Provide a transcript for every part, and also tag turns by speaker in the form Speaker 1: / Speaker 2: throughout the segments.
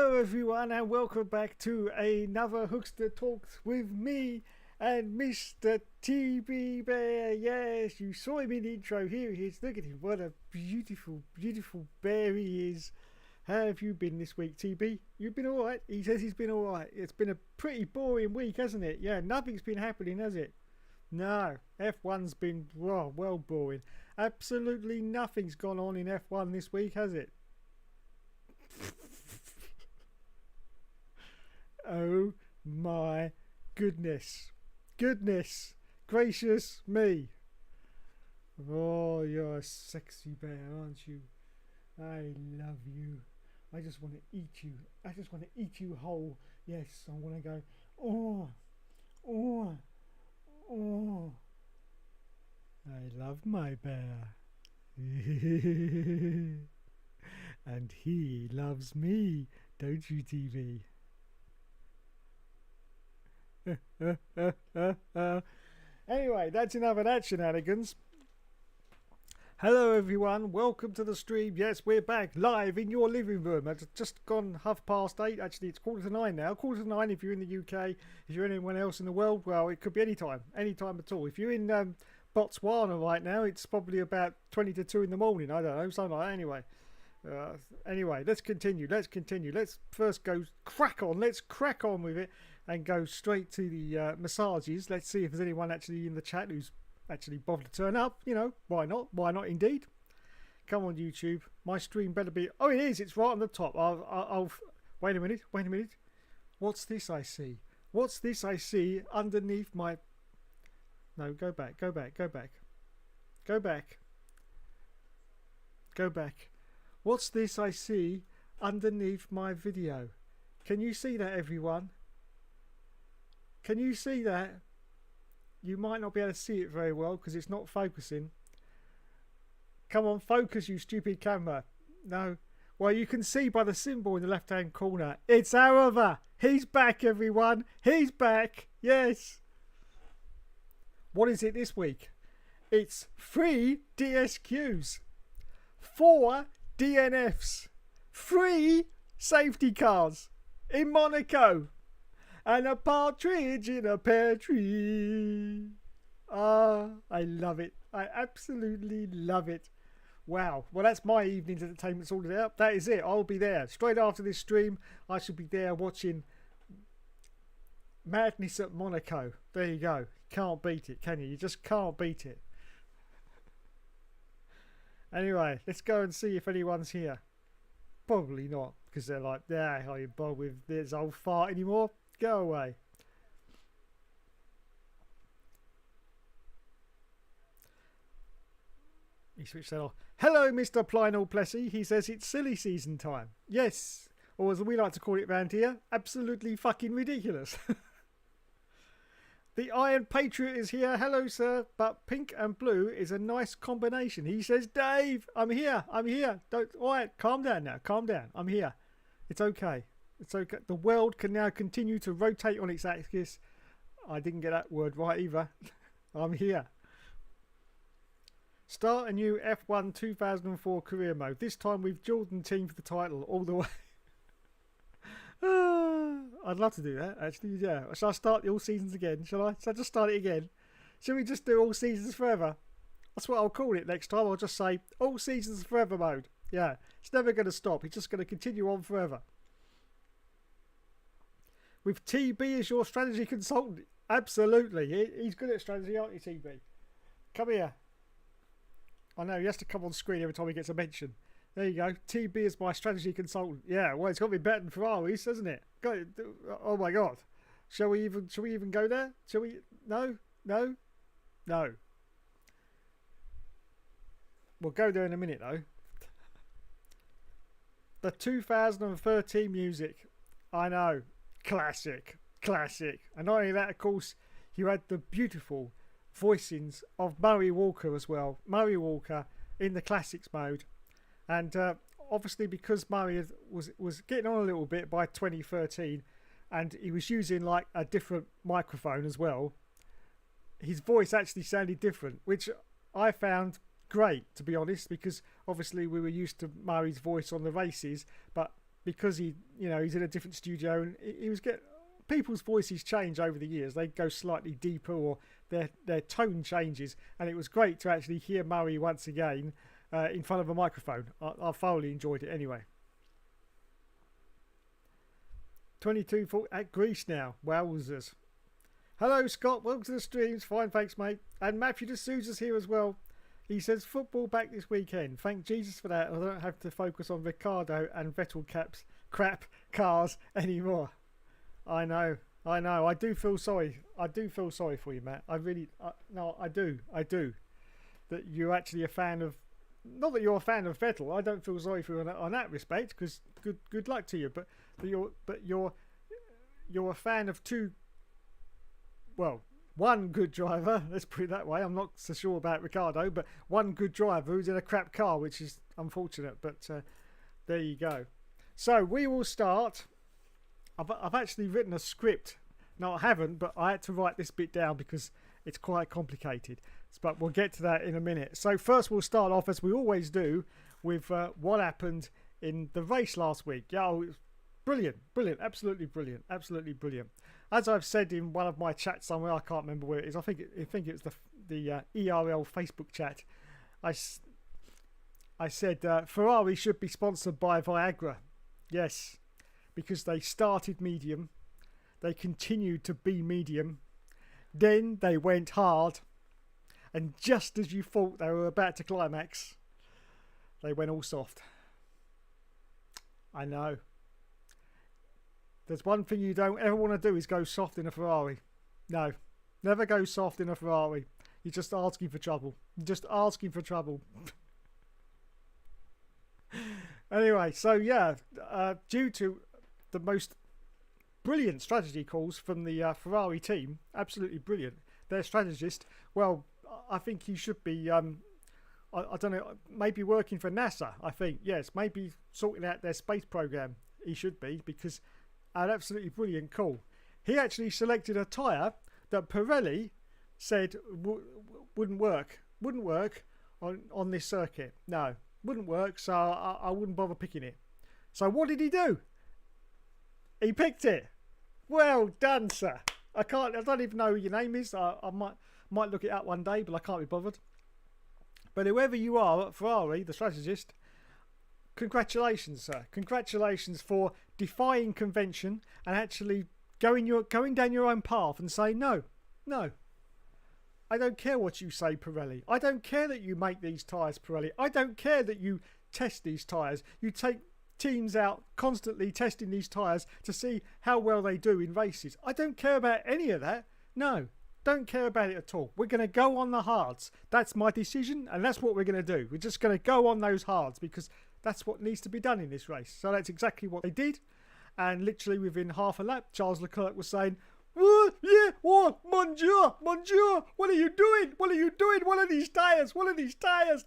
Speaker 1: Hello everyone and welcome back to another Hookster Talks with me and Mr. TB Bear. Yes, you saw him in the intro. Here he is. Look at him. What a beautiful, beautiful bear he is. How have you been this week, TB? You've been alright? He says he's been alright. It's been a pretty boring week, hasn't it? Yeah, nothing's been happening, has it? No, F1's been well boring. Absolutely nothing's gone on in F1 this week, has it? Oh my goodness. Goodness gracious me. Oh, you're a sexy bear, aren't you? I love you. I just want to eat you. I just want to eat you whole. Yes, I want to go, oh. I love my bear. And he loves me, don't you, TV? Anyway, that's enough of that shenanigans. Hello everyone, welcome to the stream. Yes, we're back live in your living room. It's just gone 8:30. Actually, it's 8:45 now. 8:45 if you're in the UK. If you're anyone else in the world, well, it could be any time at all. If you're in Botswana right now, it's probably about 20 to 2 in the morning. I don't know, something like that. Anyway, let's continue. Let's first go crack on. Let's crack on with it and go straight to the massages. Let's see if there's anyone actually in the chat who's actually bothered to turn up. You know, why not? Why not indeed? Come on, YouTube. My stream better be... Oh, it is. It's right on the top. I'll... Wait a minute. What's this I see? What's this I see underneath my... No, go back. What's this I see underneath my video? Can you see that, everyone? Can you see that? You might not be able to see it very well because it's not focusing. Come on, focus, you stupid camera. No. Well, you can see by the symbol in the left-hand corner. It's Arava. He's back, everyone. He's back. Yes. What is it this week? It's 3 DSQs, 4 DNFs, 3 safety cars in Monaco, and a partridge in a pear tree. Ah, I love it. I absolutely love it. Wow. Well, that's my evening's entertainment sorted out. That is it. I'll be there. Straight after this stream, I should be there watching Madness at Monaco. There you go. Can't beat it, can you? You just can't beat it. Anyway, let's go and see if anyone's here. Probably not, because they're like, yeah, are you bothered with this old fart anymore? Go away. He switched that off. Hello, Mr. Plynal Plessy. He says it's silly season time. Yes, or as we like to call it round here, absolutely fucking ridiculous. The Iron Patriot is here. Hello, sir. But pink and blue is a nice combination. He says, Dave, I'm here. Don't. All right, calm down now. Calm down. I'm here. It's okay. It's okay. The world can now continue to rotate on its axis. I didn't get that word right either. I'm here. Start a new F1 2004 career mode. This time with Jordan team for the title all the way. I'd love to do that, actually. Yeah. Shall I start the all seasons again? Shall I just start it again? Shall we just do all seasons forever? That's what I'll call it next time. I'll just say all seasons forever mode. Yeah. It's never going to stop. It's just going to continue on forever. With TB as your strategy consultant. Absolutely. He's good at strategy, aren't you, TB? Come here. I know, he has to come on screen every time he gets a mention. There you go. TB is my strategy consultant. Yeah, well, it's got to be better than Ferraris, hasn't it? Oh my God. Shall we even go there? Shall we? No. We'll go there in a minute, though. The 2013 music. I know. Classic. And not only that, of course, you had the beautiful voicings of Murray Walker as well. Murray Walker in the classics mode. And obviously because Murray was getting on a little bit by 2013 and he was using like a different microphone as well, his voice actually sounded different, which I found great, to be honest, because obviously we were used to Murray's voice on the races, but because he's in a different studio, and he was people's voices change over the years. They go slightly deeper, or their tone changes, and it was great to actually hear Murray once again in front of a microphone. I thoroughly enjoyed it anyway. 22 at Greece now. Wowzers. Hello Scott, welcome to the streams. Fine, thanks mate. And Matthew de Souza's here as well. He says football back this weekend. Thank Jesus for that. I don't have to focus on Ricciardo and Vettel crap cars anymore. I know. I do feel sorry. I do feel sorry for you, Matt. I do. That you're actually a fan of. Not that you're a fan of Vettel. I don't feel sorry for you on that respect, because good luck to you. But you're a fan of two. Well, one good driver. Let's put it that way. I'm not so sure about Ricciardo, but one good driver who's in a crap car, which is unfortunate. But there you go. So we will start. I've actually written a script. No, I haven't, but I had to write this bit down because it's quite complicated. But we'll get to that in a minute. So first we'll start off, as we always do, with what happened in the race last week. Yeah, it was brilliant, absolutely brilliant. As I've said in one of my chats somewhere, I can't remember where it is. I think it was the ERL Facebook chat. I said Ferrari should be sponsored by Viagra. Yes. Because they started medium, they continued to be medium, then they went hard, and just as you thought they were about to climax, they went all soft. I know. There's one thing you don't ever want to do, is go soft in a Ferrari. No, never go soft in a Ferrari. You're just asking for trouble. Anyway, so yeah, due to the most brilliant strategy calls from the Ferrari team, absolutely brilliant. Their strategist, well, I think he should be, I don't know, maybe working for NASA, I think. Yes, maybe sorting out their space program. He should be, because an absolutely brilliant call. He actually selected a tyre that Pirelli said wouldn't work on this circuit. No, wouldn't work, so I wouldn't bother picking it. So what did he do? He picked it. Well done, sir. I don't even know who your name is. I might look it up one day, but I can't be bothered. But whoever you are at Ferrari, the strategist, congratulations, sir. Congratulations for defying convention and actually going down your own path and saying no. I don't care what you say, Pirelli. I don't care that you make these tyres, Pirelli. I don't care that you test these tyres. You take teams out constantly testing these tyres to see how well they do in races. I don't care about any of that. No, don't care about it at all. We're going to go on the hards. That's my decision, and that's what we're going to do. We're just going to go on those hards, because that's what needs to be done in this race. So that's exactly what they did. And literally within half a lap, Charles Leclerc was saying, "Oh, yeah, what? Bonjour, what are you doing? What are these tyres?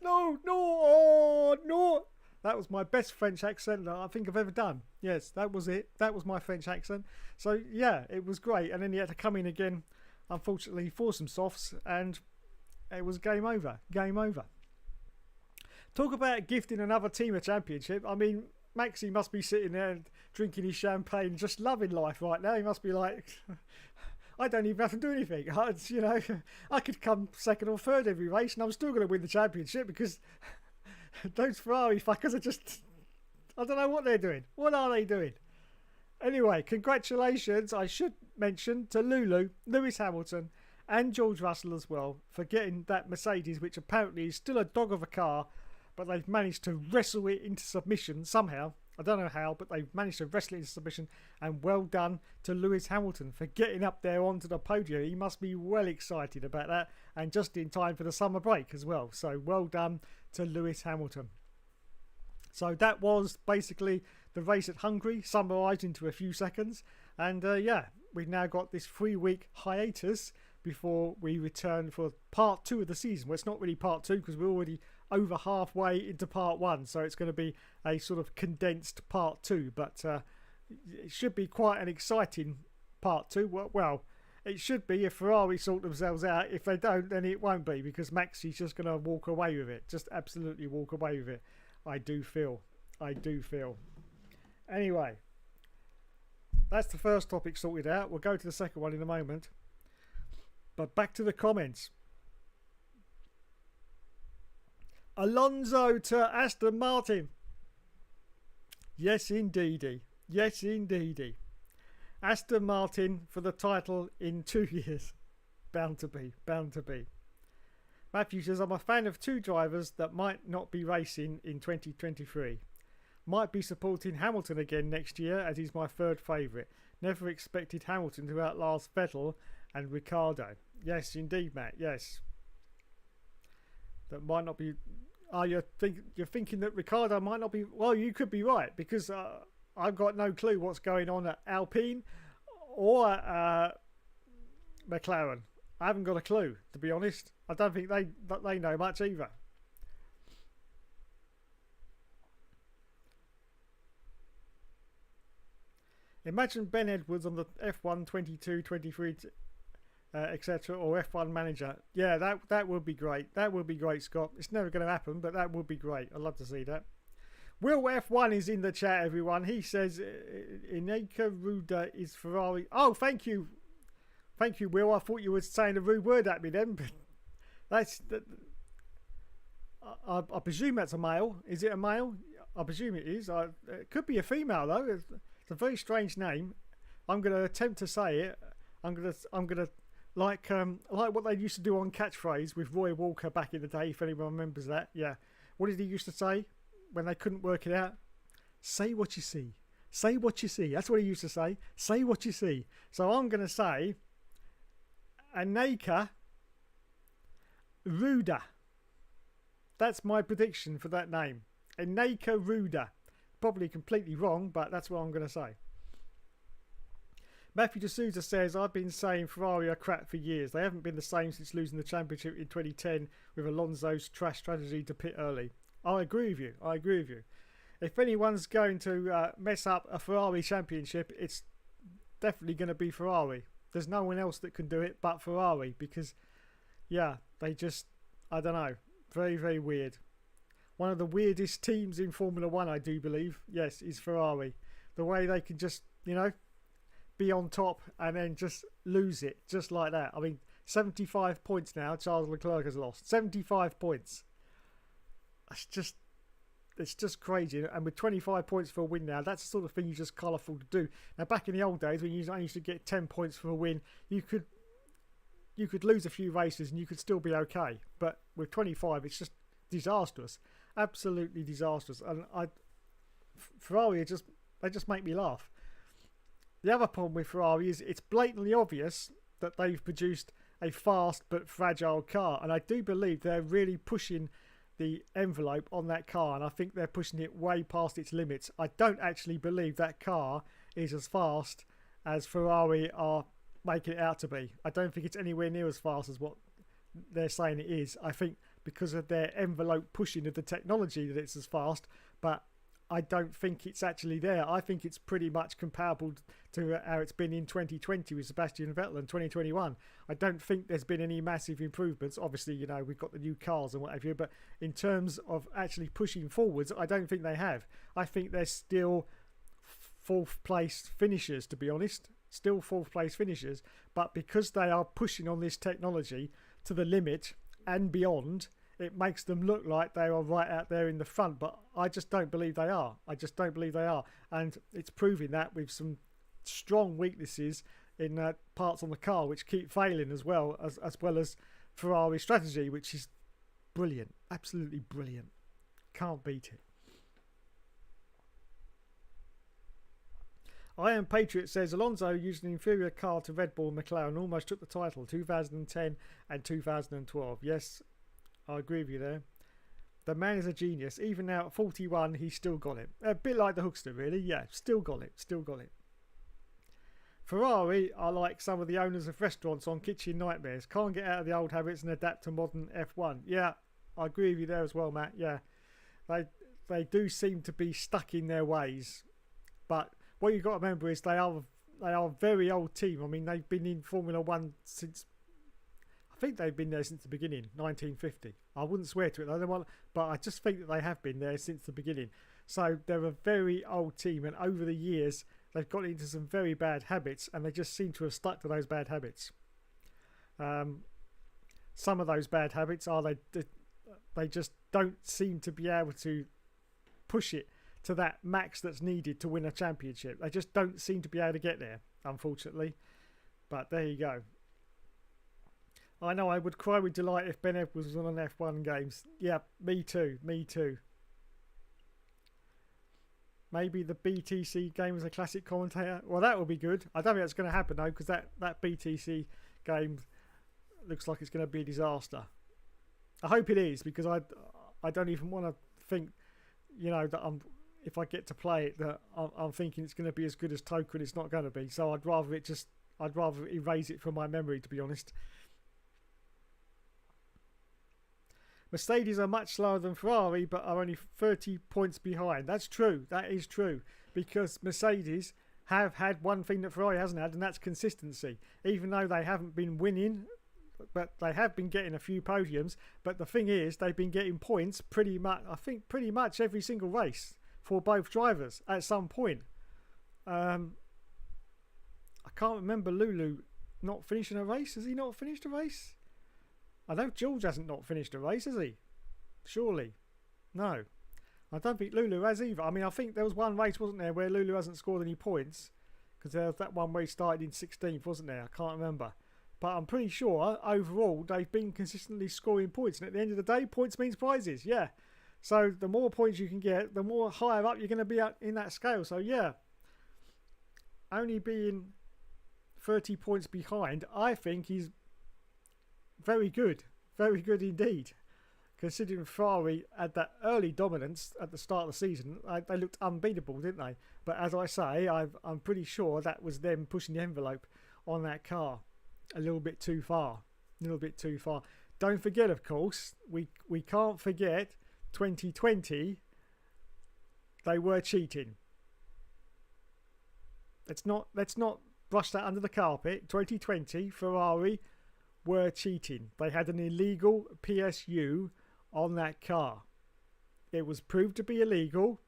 Speaker 1: No, oh, no." That was my best French accent that I think I've ever done. Yes, that was it. That was my French accent. So, yeah, it was great. And then he had to come in again, unfortunately, for some softs. And it was game over. Talk about gifting another team a championship. I mean, Maxi must be sitting there drinking his champagne, just loving life right now. He must be like, I don't even have to do anything. I could come second or third every race and I'm still going to win the championship, because those Ferrari fuckers are just, I don't know what they're doing. What are they doing? Anyway, congratulations, I should mention, to Lewis Hamilton and George Russell as well, for getting that Mercedes, which apparently is still a dog of a car, but they've managed to wrestle it into submission somehow. I don't know how, but they've managed to wrestle it into submission. And well done to Lewis Hamilton for getting up there onto the podium. He must be well excited about that, and just in time for the summer break as well. So well done to Lewis Hamilton. So that was basically the race at Hungary, summarised into a few seconds. And yeah, we've now got this 3-week hiatus before we return for part 2 of the season. Well, it's not really part 2 because we're already over halfway into part 1, so it's going to be a sort of condensed part 2, but it should be quite an exciting part 2. Well, it should be if Ferrari sort themselves out. If they don't, then it won't be, because Maxi's just going to walk away with it, just absolutely walk away with it. I do feel. Anyway, that's the first topic sorted out. We'll go to the second one in a moment. But back to the comments. Alonso to Aston Martin. Yes, indeedy. Yes, indeedy. Aston Martin for the title in 2 years. Bound to be. Bound to be. Matthew says, I'm a fan of two drivers that might not be racing in 2023. Might be supporting Hamilton again next year as he's my third favourite. Never expected Hamilton to outlast Vettel and Ricciardo. Yes, indeed, Matt. Yes. That might not be... Oh, you're thinking that Ricciardo might not be... Well, you could be right, because I've got no clue what's going on at Alpine or McLaren. I haven't got a clue, to be honest. I don't think they know much either. Imagine Ben Edwards on the F1 22, 23, etc. or F1 manager. Yeah, that would be great. That would be great, Scott. It's never going to happen, but that would be great. I'd love to see that. Will F1 is in the chat, everyone. He says Ineka Ruda is Ferrari. Oh, thank you. Thank you, Will. I thought you were saying a rude word at me then. But I presume that's a male. Is it a male? I presume it is. It could be a female, though. It's a very strange name. I'm going to attempt to say it. I'm gonna like what they used to do on Catchphrase with Roy Walker back in the day. If anyone remembers that, yeah. What did he used to say when they couldn't work it out? Say what you see. Say what you see. That's what he used to say. Say what you see. So I'm going to say Aneka Ruda. That's my prediction for that name. Aneka Ruda. Probably completely wrong, but that's what I'm going to say. Matthew D'Souza says, I've been saying Ferrari are crap for years. They haven't been the same since losing the championship in 2010 with Alonso's trash strategy to pit early. I agree with you. I agree with you. If anyone's going to mess up a Ferrari championship, it's definitely going to be Ferrari. There's no one else that can do it but Ferrari because, yeah, they just, I don't know, very, very weird. One of the weirdest teams in Formula One, I do believe, yes, is Ferrari. The way they can just, you know, be on top and then just lose it just like that. I mean, 75 points now Charles Leclerc has lost. 75 points. It's just crazy. And with 25 points for a win now, that's the sort of thing you just can't afford to do. Now, back in the old days when you used to get 10 points for a win, you could lose a few races and you could still be okay. But with 25, it's just disastrous. Absolutely disastrous. And Ferrari they just make me laugh. The other problem with Ferrari is it's blatantly obvious that they've produced a fast but fragile car. And I do believe they're really pushing the envelope on that car. And I think they're pushing it way past its limits. I don't actually believe that car is as fast as Ferrari are making it out to be. I don't think it's anywhere near as fast as what they're saying it is. I think because of their envelope pushing of the technology that it's as fast. But I don't think it's actually there. I think it's pretty much comparable to how it's been in 2020 with Sebastian Vettel and 2021. I don't think there's been any massive improvements. Obviously, you know, we've got the new cars and what have you, but in terms of actually pushing forwards, I don't think they have. I think they're still fourth place finishers, to be honest. Still fourth place finishers, but because they are pushing on this technology to the limit and beyond, it makes them look like they are right out there in the front, but I just don't believe they are. I just don't believe they are. And it's proving that with some strong weaknesses in parts on the car, which keep failing as well as Ferrari's strategy, which is brilliant. Absolutely brilliant. Can't beat it. I Am Patriot says Alonso used an inferior car to Red Bull and McLaren, almost took the title 2010 and 2012. Yes, I agree with you there. The man is a genius. Even now at 41, he's still got it. A bit like the Hookster, really. Yeah, still got it. Still got it. Ferrari are like some of the owners of restaurants on Kitchen Nightmares. Can't get out of the old habits and adapt to modern F1. Yeah, I agree with you there as well, Matt. Yeah, they do seem to be stuck in their ways. But what you've got to remember is they are a very old team. I mean, they've been in Formula One since... I think they've been there since the beginning, 1950. I wouldn't swear to it, but I just think that they have been there since the beginning. So they're a very old team, and over the years they've got into some very bad habits, and they just seem to have stuck to those bad habits. Some of those bad habits are they just don't seem to be able to push it to that max that's needed to win a championship. They just don't seem to be able to get there, unfortunately. But there you go. I know I would cry with delight if Ben Edwards was on an F1 games. Yeah, me too. Me too. Maybe the BTC game as a classic commentator. Well, that would be good. I don't think that's going to happen though, because that BTC game looks like it's going to be a disaster. I hope it is, because I don't even want to think, you know, that if I get to play it, that I'm thinking it's going to be as good as Toker, and it's not going to be. So I'd rather erase it from my memory, to be honest. Mercedes are much slower than Ferrari, but are only 30 points behind. That's true. That is true. Because Mercedes have had one thing that Ferrari hasn't had, and that's consistency. Even though they haven't been winning, but they have been getting a few podiums. But the thing is, they've been getting points pretty much every single race for both drivers at some point. I can't remember Lulu not finishing a race. Has he not finished a race? I know George hasn't not finished a race, has he? Surely. No. I don't think Lulu has either. I mean, I think there was one race, wasn't there, where Lulu hasn't scored any points. Because there was that one where he started in 16th, wasn't there? I can't remember. But I'm pretty sure, overall, they've been consistently scoring points. And at the end of the day, points means prizes. Yeah. So the more points you can get, the more higher up you're going to be in that scale. So, yeah. Only being 30 points behind, I think he's very good. Very good indeed. Considering Ferrari had that early dominance at the start of the season, they looked unbeatable, didn't they? But as I say, I'm pretty sure that was them pushing the envelope on that car a little bit too far. A little bit too far. Don't forget, of course, we can't forget 2020, they were cheating. Let's not brush that under the carpet. 2020, Ferrari were cheating. They had an illegal PSU on that car. It was proved to be illegal,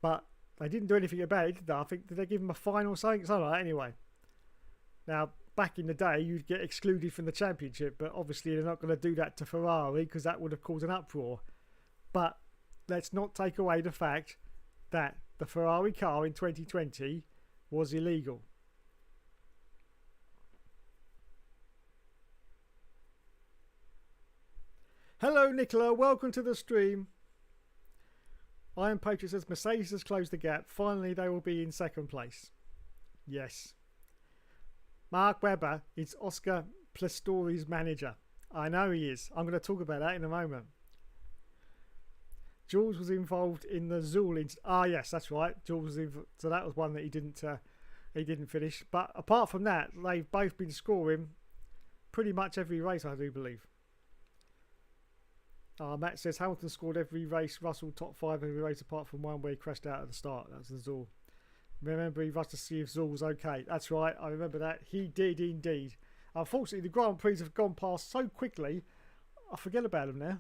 Speaker 1: but they didn't do anything about it, did they? I think, did they give them a fine or something? Something like that, anyway. Now, back in the day, you'd get excluded from the championship, but obviously they're not going to do that to Ferrari, because that would have caused an uproar. But let's not take away the fact that the Ferrari car in 2020 was illegal. Hello, Nicola. Welcome to the stream. Iron Patriot says Mercedes has closed the gap. Finally, they will be in second place. Yes. Mark Webber is Oscar Pistori's manager. I know he is. I'm going to talk about that in a moment. Jules was involved in the Zool incident. Ah, yes, that's right. Jules was involved. So that was one that he didn't finish. But apart from that, they've both been scoring pretty much every race, I do believe. Matt says Hamilton scored every race. Russell top 5 every race apart from one where he crashed out at the start. That's the Zool. Remember, he rushed to see if Zool was okay. That's right. I remember that. He did indeed. Unfortunately, the Grand Prix have gone past so quickly. I forget about them now.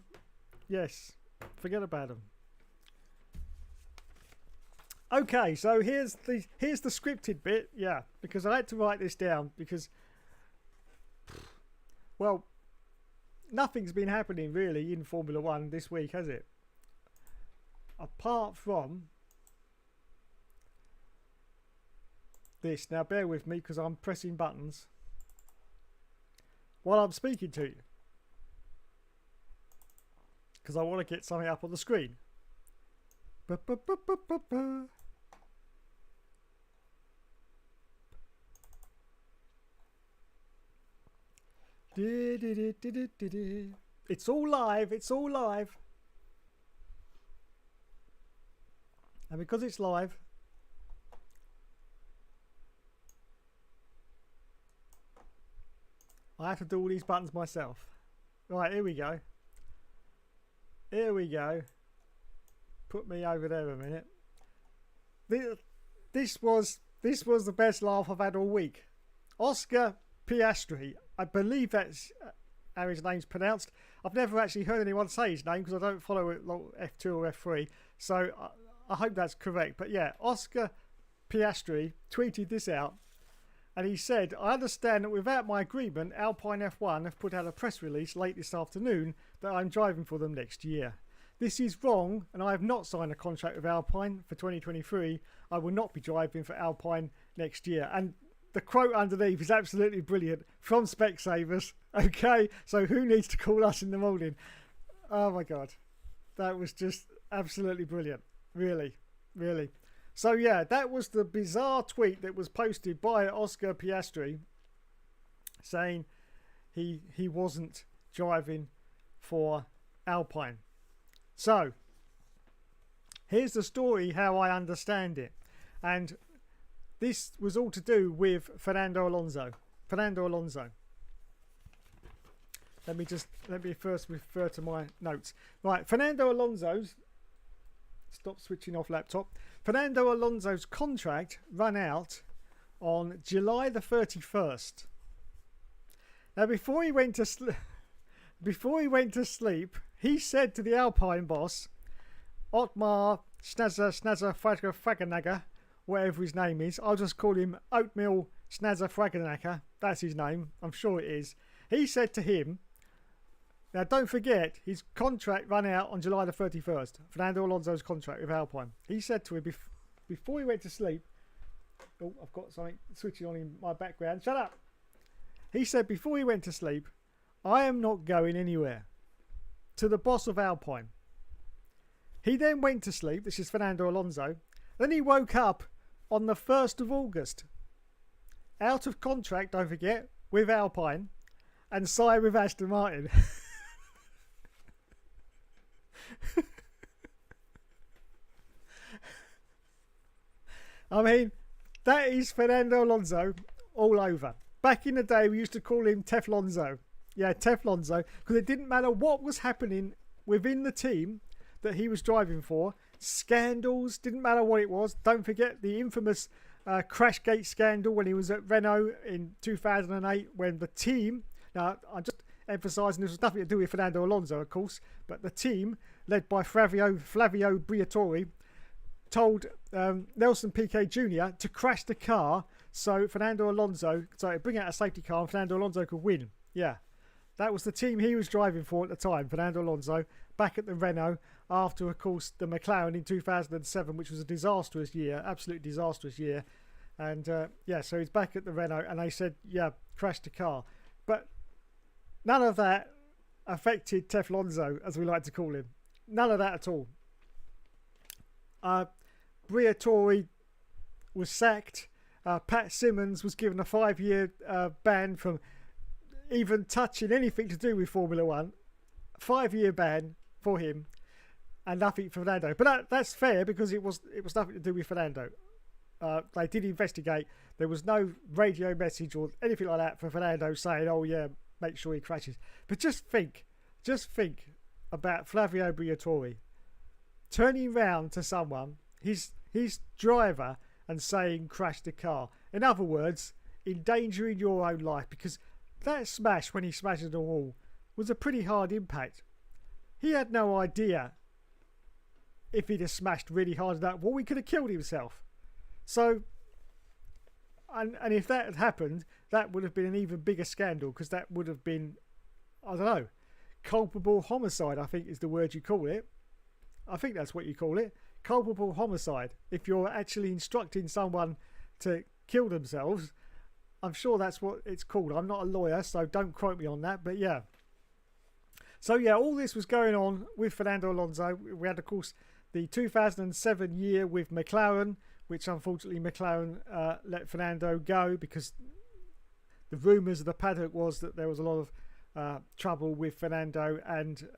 Speaker 1: Yes, forget about them. Okay, so here's the scripted bit. Yeah, because I had to write this down because, well, nothing's been happening really in Formula 1 this week, has it? Apart from this. Now bear with me because I'm pressing buttons while I'm speaking to you, because I want to get something up on the screen. It's all live. It's all live. And because it's live, I have to do all these buttons myself. Right, here we go. Here we go. Put me over there a minute. This was the best laugh I've had all week. Oscar Piastri. I believe that's how his name's pronounced. I've never actually heard anyone say his name because I don't follow it F2 or F3. So I hope that's correct. But yeah, Oscar Piastri tweeted this out, and he said, I understand that without my agreement, Alpine F1 have put out a press release late this afternoon that I'm driving for them next year. This is wrong, and I have not signed a contract with Alpine for 2023. I will not be driving for Alpine next year. And the quote underneath is absolutely brilliant from Specsavers. Okay, so who needs to call us in the morning? Oh my God, that was just absolutely brilliant. Really, really. So yeah, that was the bizarre tweet that was posted by Oscar Piastri saying he wasn't driving for Alpine. So here's the story how I understand it. And this was all to do with Fernando Alonso. Let me first refer to my notes. Right, Fernando Alonso's, stop switching off laptop. Fernando Alonso's contract ran out on July the 31st. Now, before he went to sleep, he said to the Alpine boss, Otmar Schnazzer-Fraganager, whatever his name is, I'll just call him Oatmeal Schnazzer-Fraganager. That's his name. I'm sure it is. He said to him, now don't forget, his contract ran out on July the 31st. Fernando Alonso's contract with Alpine. He said to him before he went to sleep, oh, I've got something switching on in my background. Shut up. He said before he went to sleep, I am not going anywhere. To the boss of Alpine. He then went to sleep. This is Fernando Alonso. Then he woke up on the 1st of August. Out of contract, don't forget, with Alpine and signed with Aston Martin. I mean, that is Fernando Alonso all over. Back in the day, we used to call him Teflonzo. Yeah, Teflonzo, because it didn't matter what was happening within the team that he was driving for. Scandals, didn't matter what it was. Don't forget the infamous Crashgate scandal when he was at Renault in 2008, when the team, now I'm just emphasising this was nothing to do with Fernando Alonso, of course, but the team, led by Flavio Briatore, told Nelson Piquet Jr. to crash the car so bring out a safety car and Fernando Alonso could win. Yeah, that was the team he was driving for at the time, Fernando Alonso, back at the Renault after, of course, the McLaren in 2007, which was a disastrous year, absolutely disastrous year. And yeah, so he's back at the Renault and they said, yeah, crash the car. But none of that affected Teflonzo, as we like to call him. None of that at all. Briatore was sacked. Pat Simmons was given a 5-year ban from even touching anything to do with Formula 1. 5-year ban for him and nothing for Fernando. But that's fair because it was nothing to do with Fernando. They did investigate. There was no radio message or anything like that for Fernando saying, oh yeah, make sure he crashes. But just think about Flavio Briatore turning round to someone, his driver, and saying crash the car. In other words, endangering your own life, because that smash when he smashed the wall was a pretty hard impact. He had no idea if he'd have smashed really hard at that wall, he could have killed himself. So, and if that had happened, that would have been an even bigger scandal, because that would have been, I don't know, culpable homicide, I think is the word you call it. I think that's what you call it. Culpable homicide. If you're actually instructing someone to kill themselves, I'm sure that's what it's called. I'm not a lawyer, so don't quote me on that, but yeah. So yeah, all this was going on with Fernando Alonso. We had, of course, the 2007 year with McLaren, which unfortunately McLaren let Fernando go because the rumours of the paddock was that there was a lot of trouble with Fernando and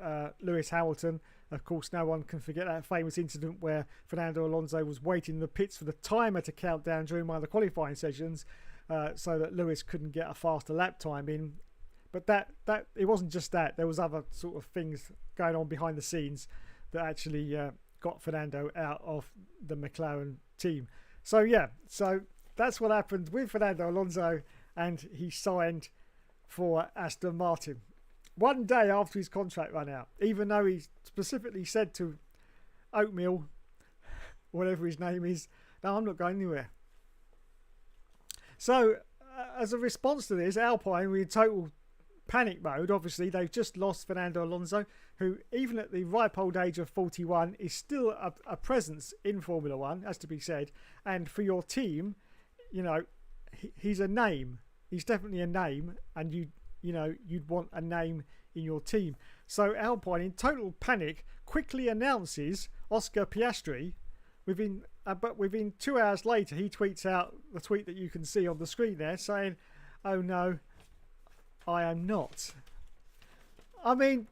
Speaker 1: Lewis Hamilton. Of course, no one can forget that famous incident where Fernando Alonso was waiting in the pits for the timer to count down during one of the qualifying sessions so that Lewis couldn't get a faster lap time in. But that it wasn't just that. There was other sort of things going on behind the scenes that actually got Fernando out of the McLaren team. So yeah, so that's what happened with Fernando Alonso, and he signed for Aston Martin one day after his contract ran out, even though he specifically said to Oatmeal, whatever his name is. No, I'm not going anywhere. So, as a response to this, Alpine were in total panic mode. Obviously, they've just lost Fernando Alonso, who, even at the ripe old age of 41, is still a presence in Formula One, has to be said. And for your team, you know, he's a name. He's definitely a name, and you'd want a name in your team. So Alpine, in total panic, quickly announces Oscar Piastri. But within 2 hours later, he tweets out the tweet that you can see on the screen there, saying, "Oh no, I am not." I mean,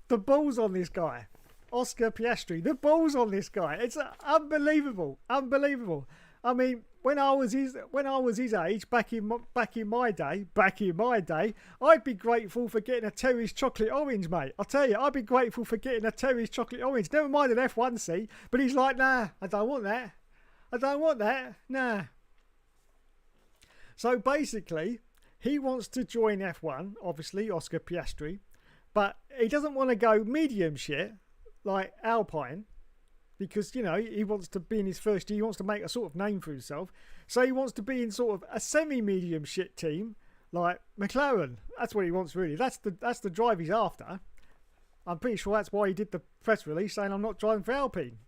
Speaker 1: the balls on this guy, Oscar Piastri. The balls on this guy. It's unbelievable, unbelievable. I mean, when I was his age, back in my day, I'd be grateful for getting a Terry's chocolate orange, mate. I'll tell you, I'd be grateful for getting a Terry's chocolate orange. Never mind an F1 seat, but he's like, nah, I don't want that. I don't want that. Nah. So basically, he wants to join F1, obviously, Oscar Piastri, but he doesn't want to go medium shit like Alpine. Because, you know, he wants to be in his first year. He wants to make a sort of name for himself. So he wants to be in sort of a semi-medium shit team like McLaren. That's what he wants, really. That's the drive he's after. I'm pretty sure that's why he did the press release saying, "I'm not driving for Alpine."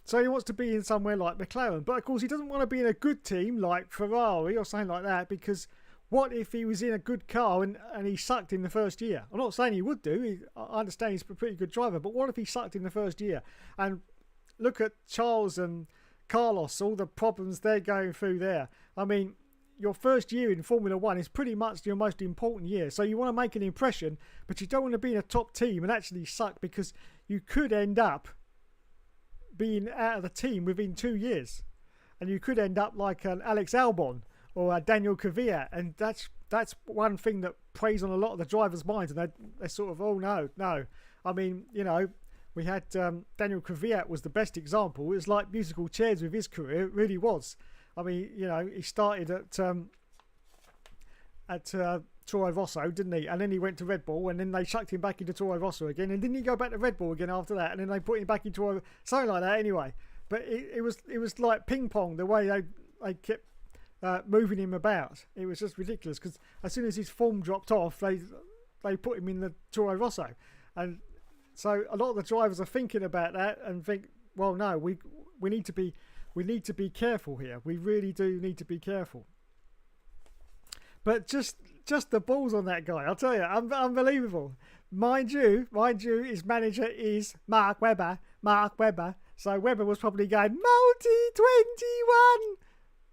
Speaker 1: So he wants to be in somewhere like McLaren. But, of course, he doesn't want to be in a good team like Ferrari or something like that, because what if he was in a good car and he sucked in the first year? I'm not saying he would do. I understand he's a pretty good driver. But what if he sucked in the first year? And look at Charles and Carlos, all the problems they're going through there. I mean, your first year in Formula One is pretty much your most important year. So you want to make an impression, but you don't want to be in a top team and actually suck, because you could end up being out of the team within 2 years. And you could end up like an Alex Albon or a Daniel Kvyat. And that's one thing that preys on a lot of the drivers' minds. And they're sort of, oh, no. I mean, you know, we had Daniel Kvyat was the best example. It was like musical chairs with his career. It really was. I mean, you know, he started at Toro Rosso, didn't he? And then he went to Red Bull, and then they chucked him back into Toro Rosso again. And didn't he go back to Red Bull again after that? And then they put him back into something like that. Anyway, but it was like ping pong the way they kept moving him about. It was just ridiculous, because as soon as his form dropped off, they put him in the Toro Rosso, and so a lot of the drivers are thinking about that and think, well, no, we need to be careful here. We really do need to be careful. But just the balls on that guy, I'll tell you, unbelievable. Mind you, his manager is Mark Webber. So Webber was probably going,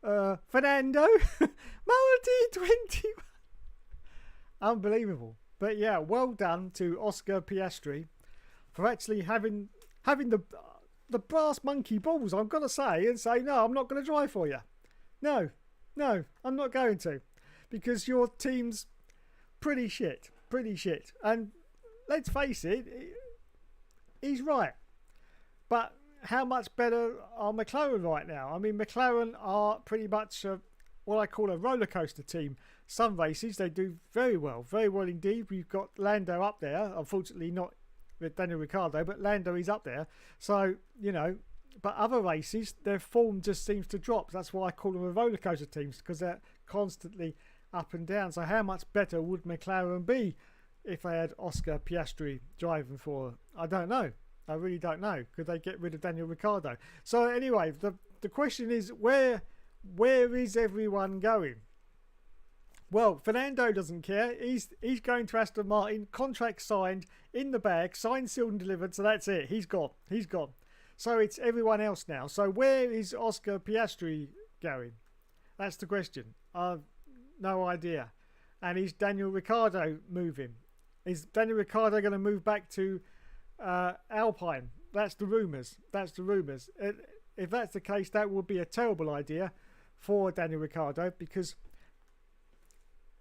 Speaker 1: multi-21, Fernando, multi-21. Unbelievable. But yeah, well done to Oscar Piastri for actually having the brass monkey balls, I'm going to say, and say, no, I'm not going to drive for you. No, I'm not going to. Because your team's pretty shit. And let's face it, he's right. But how much better are McLaren right now? I mean, McLaren are pretty much what I call a roller coaster team. Some races they do very well indeed. We've got Lando up there, unfortunately not with Daniel Ricciardo, but Lando is up there. So, you know, but other races, their form just seems to drop. That's why I call them a roller coaster teams, because they're constantly up and down. So how much better would McLaren be if they had Oscar Piastri driving for? I don't know. I really don't know. Could they get rid of Daniel Ricciardo? So anyway, the question is, where is everyone going? Well, Fernando doesn't care. He's going to Aston Martin, contract signed, in the bag, signed, sealed and delivered. So that's it. He's gone. So it's everyone else now. So where is Oscar Piastri going? That's the question. I've no idea. And is Daniel Ricciardo moving? Is Daniel Ricciardo going to move back to Alpine? That's the rumours. If that's the case, that would be a terrible idea for Daniel Ricciardo, because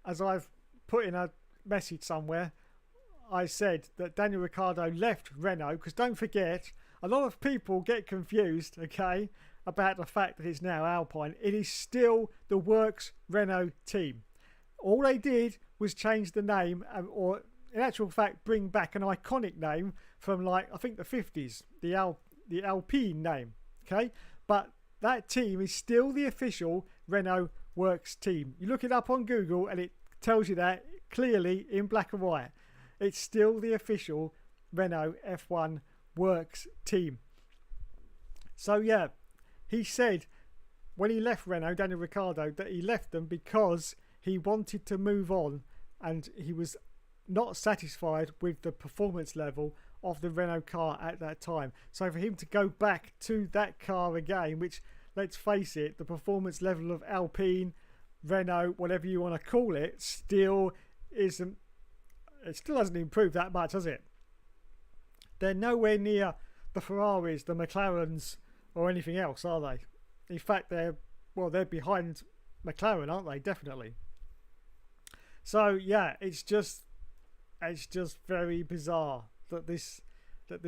Speaker 1: as I've put in a message somewhere, I said that Daniel Ricciardo left Renault, because don't forget, a lot of people get confused, okay, about the fact that it's now Alpine. It is still the Works Renault team. All they did was change the name, or in actual fact bring back an iconic name from like, I think the 50s, the Alpine name, okay? But that team is still the official Renault Works team. You look it up on Google and it tells you that clearly in black and white. It's still the official Renault F1 Works team. So yeah, he said when he left Renault, Daniel Ricciardo, that he left them because he wanted to move on and he was not satisfied with the performance level of the Renault car at that time. So for him to go back to that car again, which, let's face it, the performance level of Alpine, Renault, whatever you want to call it, still isn't, it still hasn't improved that much, has it? They're nowhere near the Ferraris, the McLarens, or anything else, are they? In fact, they're behind McLaren, aren't they? Definitely. So yeah, it's just very bizarre that this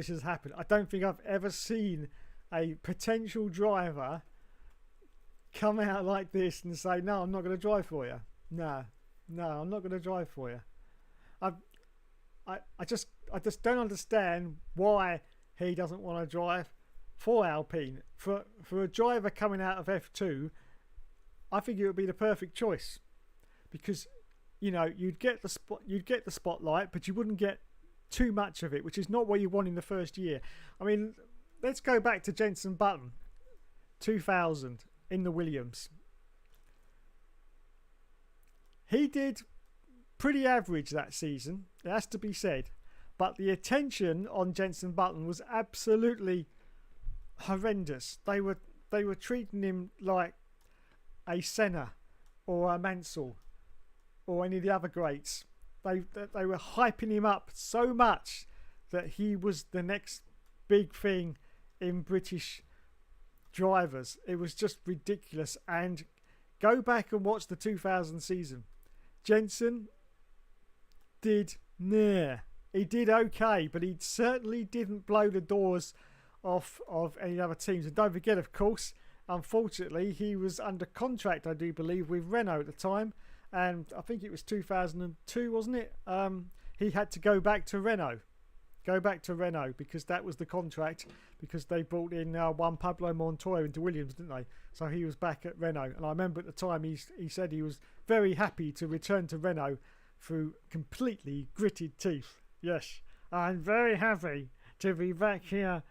Speaker 1: has happened. I don't think I've ever seen a potential driver come out like this and say, no, I'm not going to drive for you. No, I'm not going to drive for you. I just don't understand why he doesn't want to drive for Alpine. For a driver coming out of F2, I think it would be the perfect choice, because you know you'd get the spotlight, but you wouldn't get too much of it, which is not what you want in the first year. I mean, let's go back to Jenson Button, 2000 in the Williams. He did pretty average that season, it has to be said, but the attention on Jenson Button was absolutely horrendous. They were treating him like a Senna or a Mansell or any of the other greats. They were hyping him up so much that he was the next big thing in British drivers. It was just ridiculous. And go back and watch the 2000 season. Jenson did he did okay, but he certainly didn't blow the doors off of any other teams. And don't forget, of course, unfortunately, he was under contract, I do believe, with Renault at the time. And I think it was 2002, wasn't it? He had to go back to Renault. Because that was the contract, because they brought in one Pablo Montoya into Williams, didn't they? So he was back at Renault. And I remember at the time he said he was very happy to return to Renault through completely gritted teeth. Yes, I'm very happy to be back here.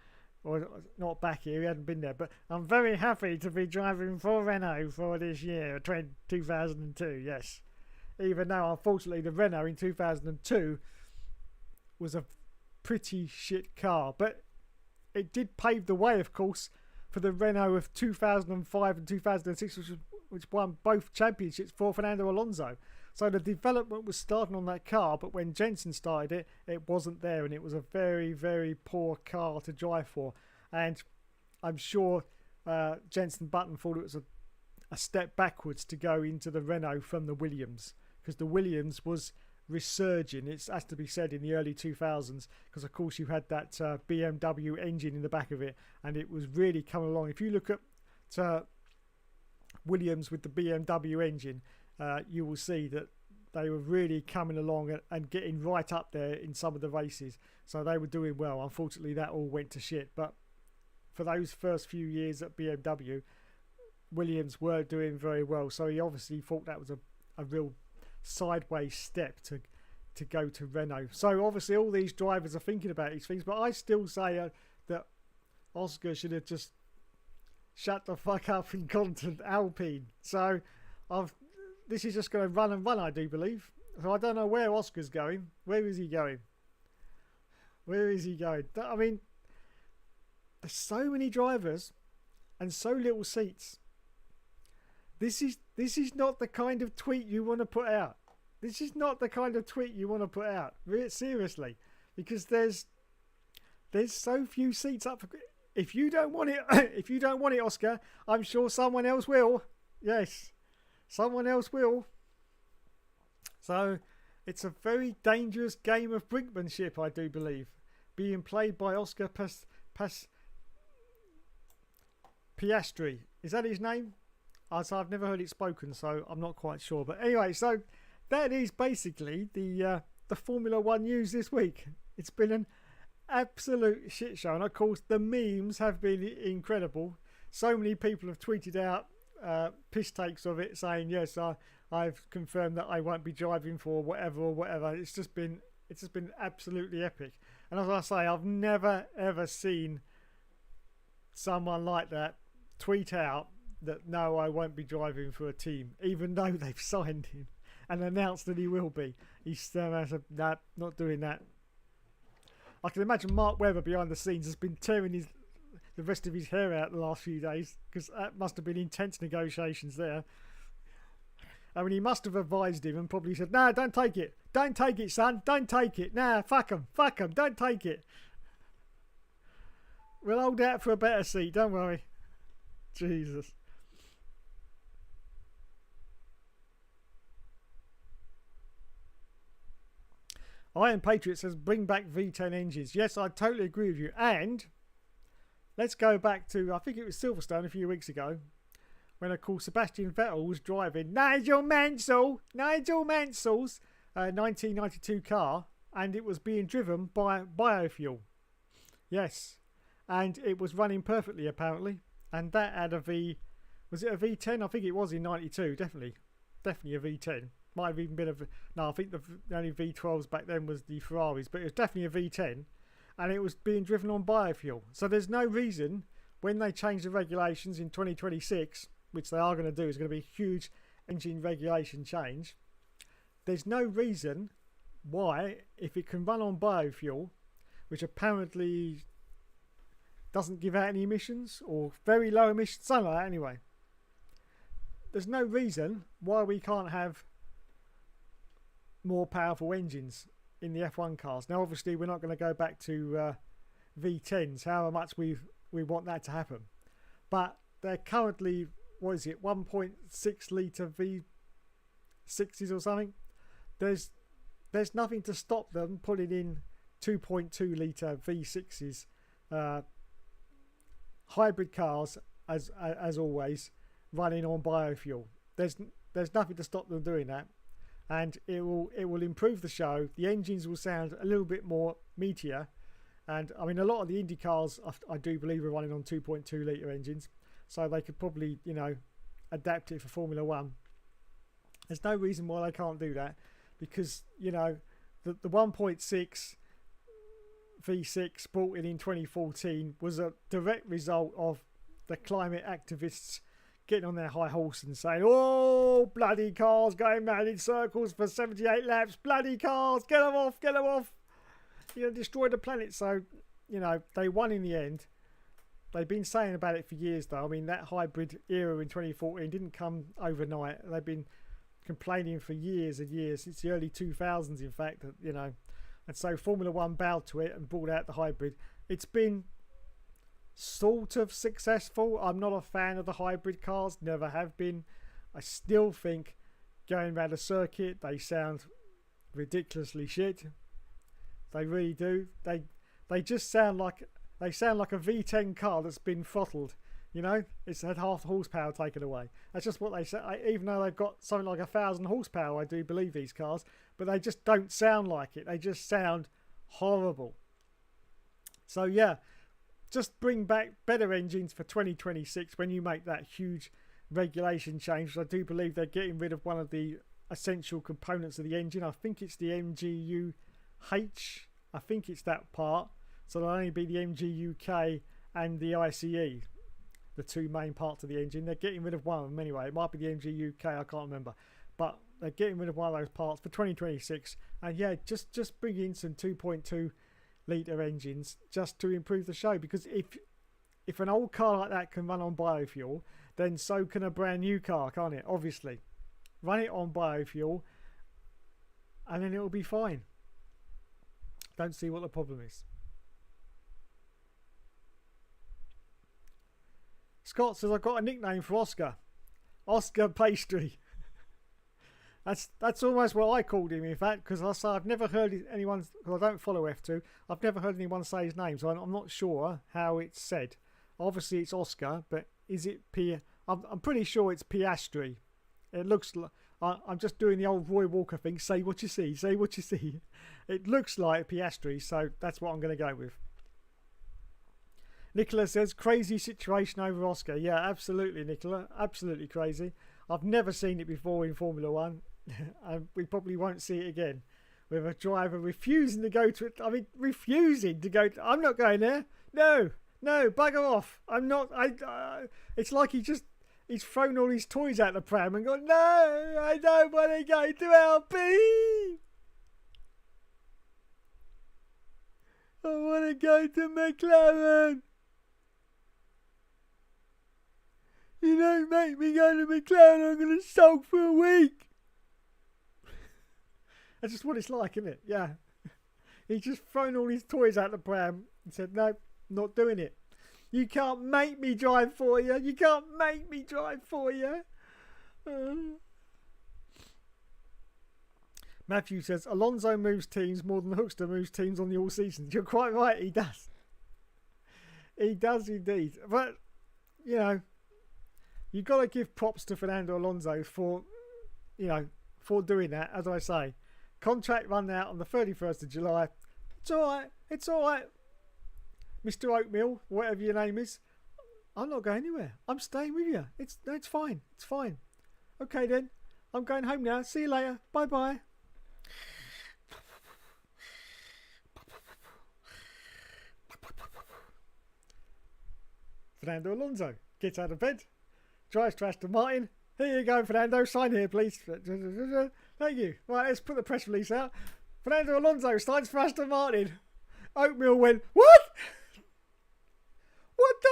Speaker 1: Or not back here, he hadn't been there, but I'm very happy to be driving for Renault for this year, 2002, yes. Even though, unfortunately, the Renault in 2002 was a pretty shit car. But it did pave the way, of course, for the Renault of 2005 and 2006, which won both championships for Fernando Alonso. So the development was starting on that car, but when Jenson started it, it wasn't there, and it was a very, very poor car to drive for. And I'm sure Jenson Button thought it was a step backwards to go into the Renault from the Williams, because the Williams was resurging, it has to be said, in the early 2000s, because of course you had that BMW engine in the back of it, and it was really coming along. If you look at Williams with the BMW engine, you will see that they were really coming along and getting right up there in some of the races. So they were doing well. Unfortunately, that all went to shit. But for those first few years at BMW, Williams were doing very well. So he obviously thought that was a real sideways step to go to Renault. So obviously all these drivers are thinking about these things. But I still say that Oscar should have just shut the fuck up and gone to Alpine. So this is just going to run and run, I do believe. So I don't know where Oscar's going. Where is he going? I mean, there's so many drivers and so little seats. This is not the kind of tweet you want to put out. Seriously, because there's so few seats up. If you don't want it, Oscar, I'm sure someone else will. Yes. Someone else will. So it's a very dangerous game of brinkmanship, I do believe, being played by Oscar Piastri. Is that his name? I've never heard it spoken, so I'm not quite sure. But anyway, so that is basically the Formula One news this week. It's been an absolute shit show. And of course, the memes have been incredible. So many people have tweeted out piss takes of it, saying yes, I've confirmed that I won't be driving for whatever or whatever. It's just been absolutely epic. And as I say, I've never ever seen someone like that tweet out that no, I won't be driving for a team, even though they've signed him and announced that he will be. He's said, nah, not doing that. I can imagine Mark Webber behind the scenes has been tearing the rest of his hair out the last few days, because that must have been intense negotiations there. I mean, he must have advised him and probably said, no, don't take it. Don't take it, son. Don't take it. Nah, fuck him. Fuck him. Don't take it. We'll hold out for a better seat. Don't worry. Jesus. Iron Patriot says, bring back V10 engines. Yes, I totally agree with you. And let's go back to, I think it was Silverstone a few weeks ago, when, of course, Sebastian Vettel was driving Nigel Mansell's 1992 car, and it was being driven by biofuel. Yes. And it was running perfectly, apparently. And that had was it a V10? I think it was in 92, definitely. Definitely a V10. Might have even been no, I think the only V12s back then was the Ferraris, but it was definitely a V10, and it was being driven on biofuel. So there's no reason, when they change the regulations in 2026, which they are going to do, is going to be a huge engine regulation change. There's no reason why, if it can run on biofuel, which apparently doesn't give out any emissions, or very low emissions, something like that anyway. There's no reason why we can't have more powerful engines in the F1 cars. Now, obviously, we're not going to go back to V10s, however much we want that to happen. But they're currently, 1.6 litre V6s or something. There's nothing to stop them putting in 2.2 litre V6s. Hybrid cars, as always, running on biofuel. There's nothing to stop them doing that. And it will improve the show. The engines will sound a little bit more meatier, and I mean, a lot of the Indy cars I do believe are running on 2.2 litre engines, so they could probably, adapt it for Formula 1. There's no reason why they can't do that, because the 1.6 V6 brought in 2014 was a direct result of the climate activists getting on their high horse and saying, oh, bloody cars going mad in circles for 78 laps, bloody cars, get them off, you're going to destroy the planet. So, they won in the end. They've been saying about it for years, though. I mean, that hybrid era in 2014 didn't come overnight. They've been complaining for years and years, since the early 2000s, in fact, and so Formula 1 bowed to it and brought out the hybrid. It's been sort of successful. I'm not a fan of the hybrid cars, never have been. I still think going around a circuit, they sound ridiculously shit. They really do. They just sound like a V10 car that's been throttled. It's had half the horsepower taken away. That's just what they say. Even though they've got something like 1,000 horsepower, I do believe, these cars, but they just don't sound like it. They just sound horrible. So yeah, just bring back better engines for 2026 when you make that huge regulation change. I do believe they're getting rid of one of the essential components of the engine. I think it's the MGU-H. I think it's that part. So there'll only be the MGU-K and the ICE, the two main parts of the engine. They're getting rid of one of them anyway. It might be the MGU-K, I can't remember. But they're getting rid of one of those parts for 2026. And yeah, just bring in some 2.2 litre engines just to improve the show, because if an old car like that can run on biofuel, then so can a brand new car, can't it? Obviously, run it on biofuel and then it'll be fine. Don't see what the problem is. Scott says, I've got a nickname for Oscar Pastry. That's almost what I called him, in fact, because I've never heard anyone, because I don't follow F2, I've never heard anyone say his name, so I'm not sure how it's said. Obviously it's Oscar, but is it I'm pretty sure it's Piastri. It looks like, I'm just doing the old Roy Walker thing. Say what you see. Say what you see. It looks like Piastri, so that's what I'm going to go with. Nicola says, crazy situation over Oscar. Yeah, absolutely, Nicola. Absolutely crazy. I've never seen it before in Formula One. And we probably won't see it again. With a driver refusing to go to it. I mean, refusing to go. I'm not going there. No, bugger off. I'm not. It's like he's thrown all his toys out the pram and gone, no, I don't want to go to Alpine. I want to go to McLaren. You don't make me go to McLaren, I'm going to sulk for a week. That's just what it's like, isn't it? Yeah. He's just thrown all his toys out the pram and said, no, not doing it. You can't make me drive for you. You can't make me drive for you. Matthew says, Alonso moves teams more than Hookster moves teams on the all seasons. You're quite right, he does. He does indeed. But, you know, you've got to give props to Fernando Alonso for, you know, for doing that, as I say. Contract run out on the 31st of July. It's all right. It's all right. Mr. Oatmeal, whatever your name is, I'm not going anywhere. I'm staying with you. It's fine. It's fine. Okay then. I'm going home now. See you later. Bye-bye. Fernando Alonso gets out of bed, drives to Aston Martin. Here you go, Fernando. Sign here, please. Thank you. Right, let's put the press release out. Fernando Alonso signs for Aston Martin. Oatmeal went, what? What the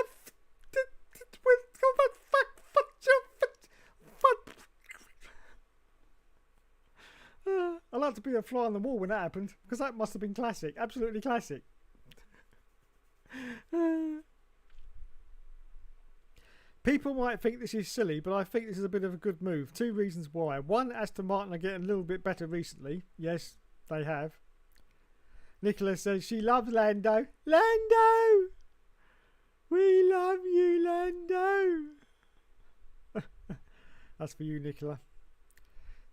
Speaker 1: I like to be a fly on the wall when that happened, because that must have been classic. Absolutely classic. People might think this is silly, but I think this is a bit of a good move. Two reasons why. One, Aston Martin are getting a little bit better recently. Yes, they have. Nicola says she loves Lando. Lando! We love you, Lando! That's for you, Nicola.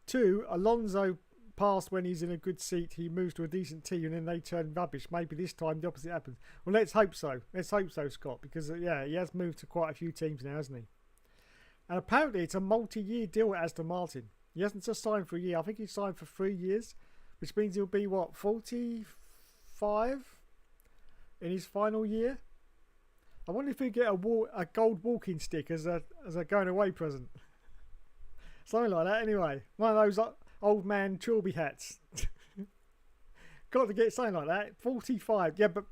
Speaker 1: Two, Alonso passed when he's in a good seat. He moves to a decent team and then they turn rubbish. Maybe this time the opposite happens. Well, let's hope so. Let's hope so, Scott, because, yeah, he has moved to quite a few teams now, hasn't he? And apparently it's a multi-year deal at Aston Martin. He hasn't just signed for a year. I think he signed for 3 years, which means he'll be, what, 45 in his final year? I wonder if he'll get a gold walking stick as a going away present. Something like that, anyway. One of those old man Chorby hats. Got to get something like that. 45. Yeah, but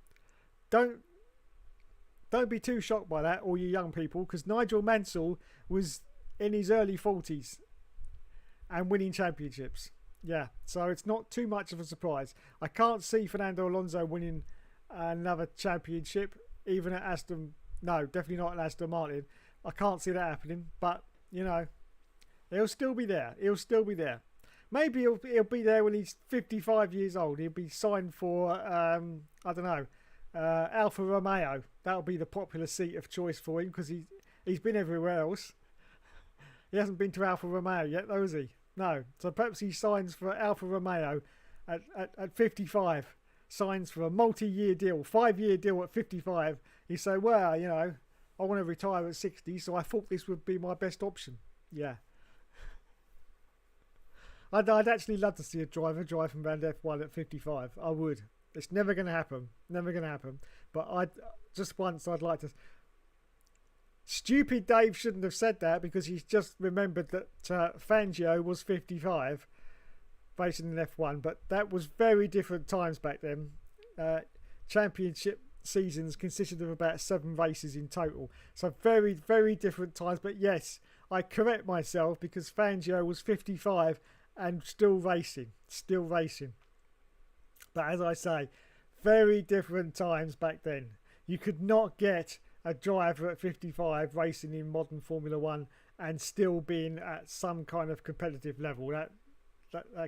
Speaker 1: don't be too shocked by that, all you young people, because Nigel Mansell was in his early 40s and winning championships. Yeah, so it's not too much of a surprise. I can't see Fernando Alonso winning another championship, even at Aston. No, definitely not at Aston Martin. I can't see that happening, but, you know, he'll still be there. He'll still be there. Maybe he'll be there when he's 55 years old. He'll be signed for, I don't know, Alfa Romeo. That'll be the popular seat of choice for him because he's been everywhere else. He hasn't been to Alfa Romeo yet, though, has he? No. So perhaps he signs for Alfa Romeo at 55. Signs for a multi-year deal, 5-year deal at 55. He say, well, you know, I want to retire at 60, so I thought this would be my best option. Yeah. I'd actually love to see a driver drive from around F1 at 55. I would. It's never going to happen. Never going to happen. But I'd like to. Stupid Dave shouldn't have said that because he's just remembered that Fangio was 55 racing in F1. But that was very different times back then. Championship seasons consisted of about 7 races in total. So very, very different times. But yes, I correct myself because Fangio was 55 and still racing. But as I say, very different times back then. You could not get a driver at 55 racing in modern Formula 1 and still being at some kind of competitive level. That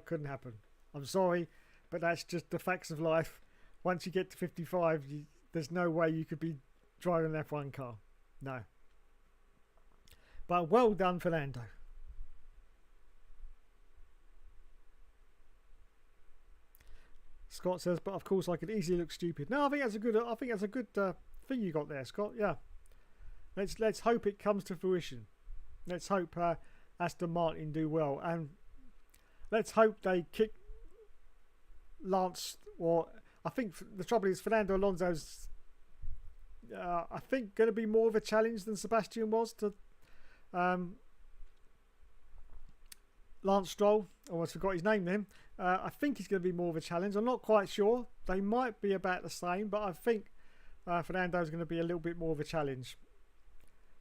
Speaker 1: couldn't happen. I'm sorry, but that's just the facts of life. Once you get to 55, there's no way you could be driving an F1 car. No. But well done, Fernando. Scott says, but of course I could easily look stupid. No, I think that's a good. I think that's a good thing you got there, Scott. Yeah. Let's hope it comes to fruition. Let's hope Aston Martin do well, and let's hope they kick Lance. Or I think the trouble is Fernando Alonso's. I think going to be more of a challenge than Sebastian was to Lance Stroll. I almost forgot his name then. I think he's going to be more of a challenge. I'm not quite sure. They might be about the same, but I think Fernando's going to be a little bit more of a challenge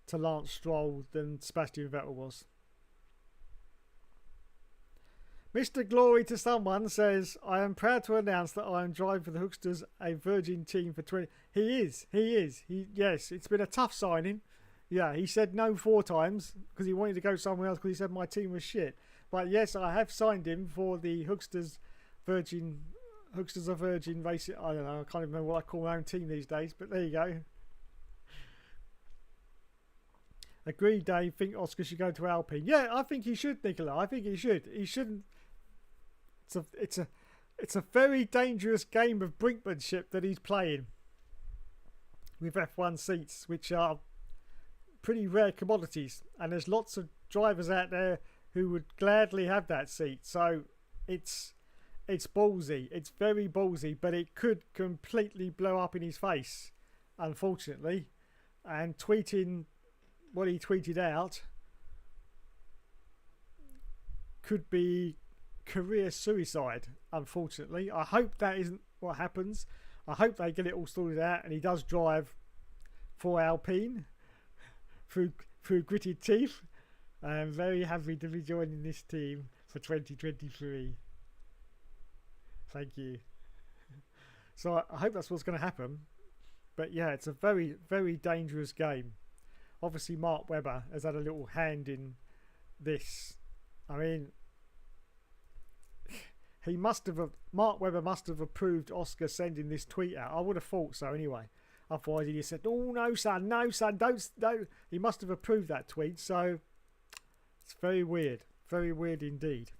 Speaker 1: to Lance Stroll than Sebastian Vettel was. Mr. Glory to Someone says, I am proud to announce that I am driving for the Hooksters, a Virgin team for 20... He is. Yes, it's been a tough signing. Yeah, he said no 4 times because he wanted to go somewhere else because he said my team was shit. But yes, I have signed him for the Hooksters are Virgin Racing. I don't know, I can't even remember what I call my own team these days, but there you go. Agreed, Dave. Think Oscar should go to Alpine. Yeah, I think he should, Nicola. I think he should. He shouldn't. It's a very dangerous game of brinkmanship that he's playing with F1 seats, which are pretty rare commodities, and there's lots of drivers out there who would gladly have that seat. So it's ballsy. It's very ballsy, but it could completely blow up in his face, unfortunately. And tweeting what he tweeted out could be career suicide, unfortunately. I hope that isn't what happens. I hope they get it all sorted out and he does drive for Alpine through gritted teeth. I'm very happy to be joining this team for 2023. Thank you. So I hope that's what's going to happen. But yeah, it's a very, very dangerous game. Obviously, Mark Webber has had a little hand in this. I mean, Mark Webber must have approved Oscar sending this tweet out. I would have thought so anyway. Otherwise, he just said, "Oh no, son, don't." He must have approved that tweet. So it's very weird indeed.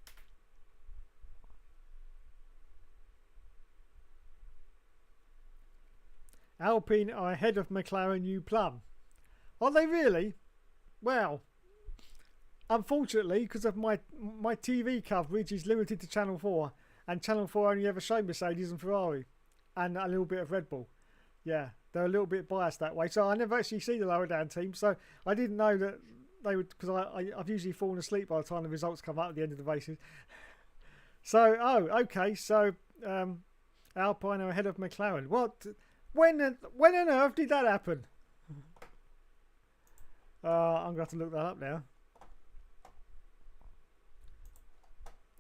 Speaker 1: Alpine are ahead of McLaren New Plum. Are they really? Well, unfortunately, because of my TV coverage is limited to Channel 4, and Channel 4 only ever show Mercedes and Ferrari, and a little bit of Red Bull. Yeah, they're a little bit biased that way. So I never actually see the lower down team. So I didn't know that they would, because I've usually fallen asleep by the time the results come out at the end of the races. So, okay. So Alpine are ahead of McLaren. What? When on earth did that happen? I'm going to have to look that up now.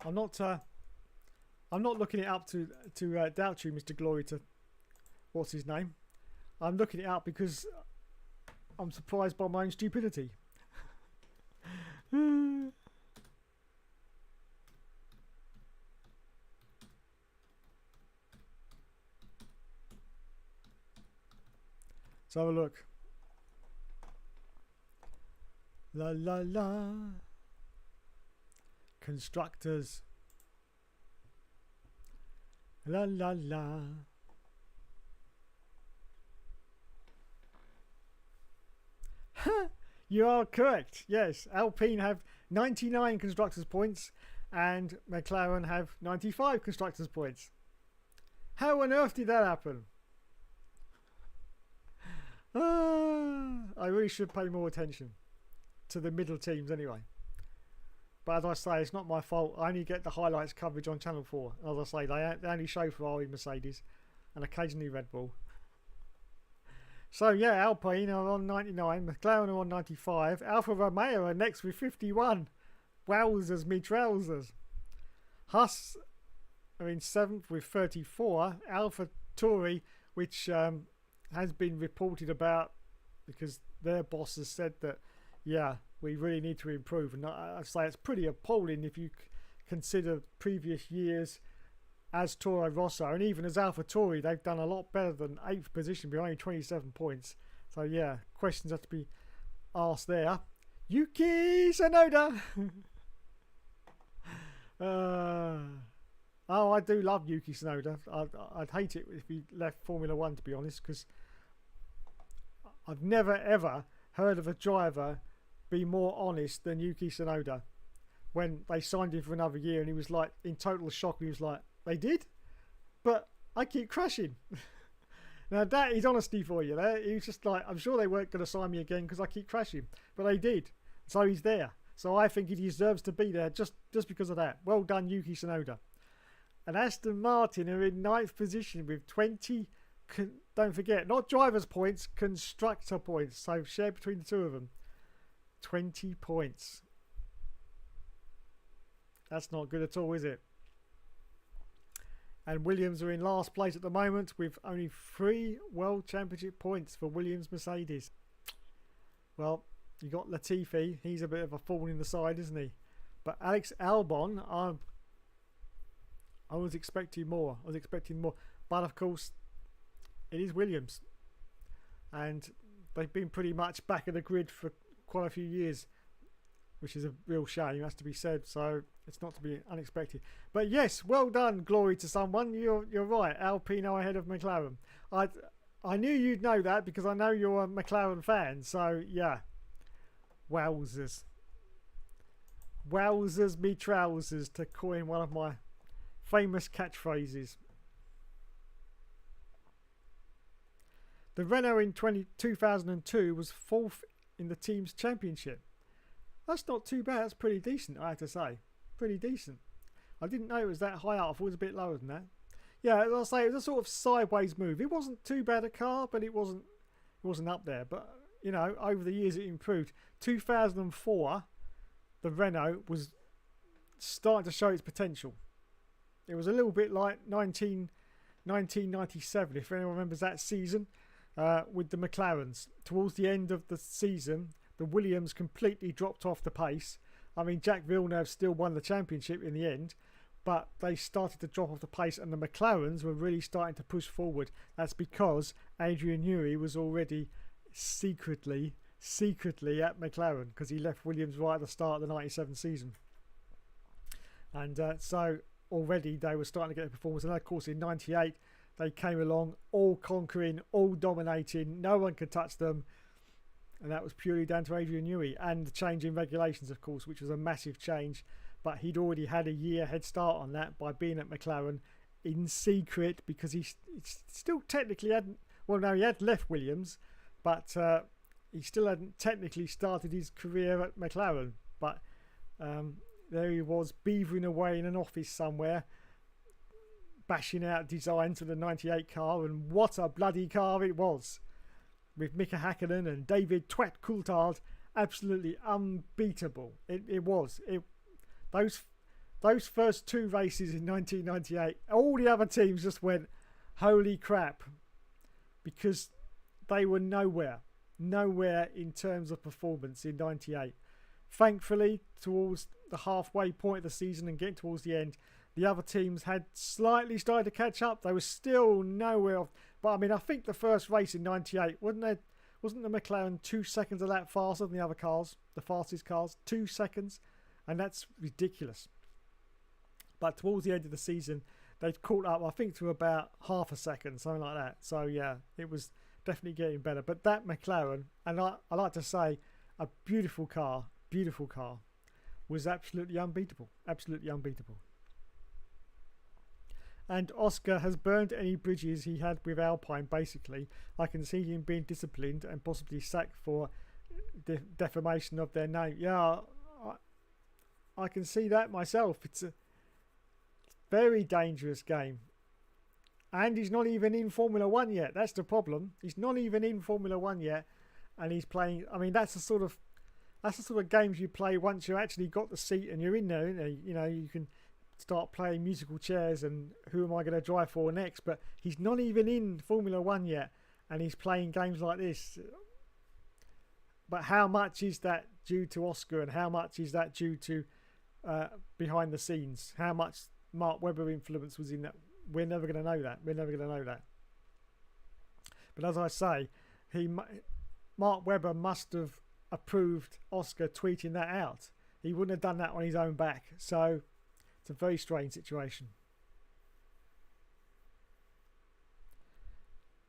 Speaker 1: I'm not looking it up to doubt you, Mr. Glory, to what's his name. I'm looking it up because I'm surprised by my own stupidity. Let's have a look. La la la. Constructors. La la la. You are correct. Yes, Alpine have 99 constructors points and McLaren have 95 constructors points. How on earth did that happen? I really should pay more attention to the middle teams anyway. But as I say, it's not my fault. I only get the highlights coverage on Channel 4. As I say, they only show Ferrari, Mercedes and occasionally Red Bull. So yeah, Alpine are on 99, McLaren are on 95, Alfa Romeo are next with 51. Wowzers me trousers. Haas are in 7th with 34. Alpha Tauri, which has been reported about because their boss has said that, yeah, we really need to improve. And I say it's pretty appalling if you consider previous years as Toro Rosso and even as Alpha Tauri, they've done a lot better than 8th position, but only 27 points. So yeah, questions have to be asked there. Yuki Tsunoda. Oh, I do love Yuki Tsunoda. I'd hate it if he left Formula One, to be honest, because I've never ever heard of a driver be more honest than Yuki Tsunoda. When they signed him for another year, and he was like in total shock. He was like, "They did, but I keep crashing." Now that is honesty for you. There, he was just like, "I'm sure they weren't going to sign me again because I keep crashing, but they did." So he's there. So I think he deserves to be there just because of that. Well done, Yuki Tsunoda. And Aston Martin are in 9th position with 20. Don't forget, not drivers' points, constructor points. So shared between the two of them, 20 points. That's not good at all, is it? And Williams are in last place at the moment with only 3 World Championship points for Williams Mercedes. Well, you got Latifi. He's a bit of a thorn in the side, isn't he? But Alex Albon, I was expecting more. But of course, it is Williams. And they've been pretty much back of the grid for quite a few years, which is a real shame, has to be said. So it's not to be unexpected. But yes, well done, glory to someone. You're right. Alpine are ahead of McLaren. I knew you'd know that because I know you're a McLaren fan. So yeah, wowzers, wowzers me trousers, to coin one of my famous catchphrases. The Renault in 2002 was 4th in the team's championship. That's not too bad. That's pretty decent, I have to say. Pretty decent. I didn't know it was that high up. I thought it was a bit lower than that. Yeah, as I say, it was a sort of sideways move. It wasn't too bad a car, but it wasn't up there. But, you know, over the years it improved. 2004, the Renault was starting to show its potential. It was a little bit like 1997, if anyone remembers that season, with the McLarens. Towards the end of the season, the Williams completely dropped off the pace. I mean, Jack Villeneuve still won the championship in the end, but they started to drop off the pace, and the McLarens were really starting to push forward. That's because Adrian Newey was already secretly at McLaren, because he left Williams right at the start of the 97 season. And so already they were starting to get a performance. And of course in 98 they came along, all conquering, all dominating. No one could touch them. And that was purely down to Adrian Newey and the change in regulations, of course, which was a massive change. But he'd already had a year head start on that by being at McLaren in secret, because he still technically hadn't... Well, no, he had left Williams, but he still hadn't technically started his career at McLaren. But there he was, beavering away in an office somewhere, bashing out designs for the 98 car, and what a bloody car it was, with Mika Hakkinen and David Twat Coulthard. Absolutely unbeatable. It was. Those first 2 races in 1998, all the other teams just went, holy crap, because they were nowhere in terms of performance in 98. Thankfully, towards the halfway point of the season and getting towards the end, the other teams had slightly started to catch up. They were still nowhere. But I mean, I think the first race in 98, wasn't the McLaren 2 seconds a lap faster than the other cars, the fastest cars? 2 seconds. And that's ridiculous. But towards the end of the season, they'd caught up, I think, to about half a second, something like that. So yeah, it was definitely getting better. But that McLaren, and I like to say, a beautiful car, was absolutely unbeatable. And Oscar has burned any bridges he had with Alpine, basically. I can see him being disciplined and possibly sacked for defamation of their name. Yeah, I can see that myself. It's a very dangerous game. And he's not even in Formula One yet. That's the problem. He's not even in Formula One yet. And he's playing... I mean, that's the sort of games you play once you actually got the seat and you're in there. You know, you can start playing musical chairs and who am I going to drive for next. But he's not even in Formula One yet. And he's playing games like this. But how much is that due to Oscar, and how much is that due to behind the scenes? How much Mark Webber influence was in that? We're never going to know that. But as I say, Mark Webber must have approved Oscar tweeting that out. He wouldn't have done that on his own back. So it's a very strange situation.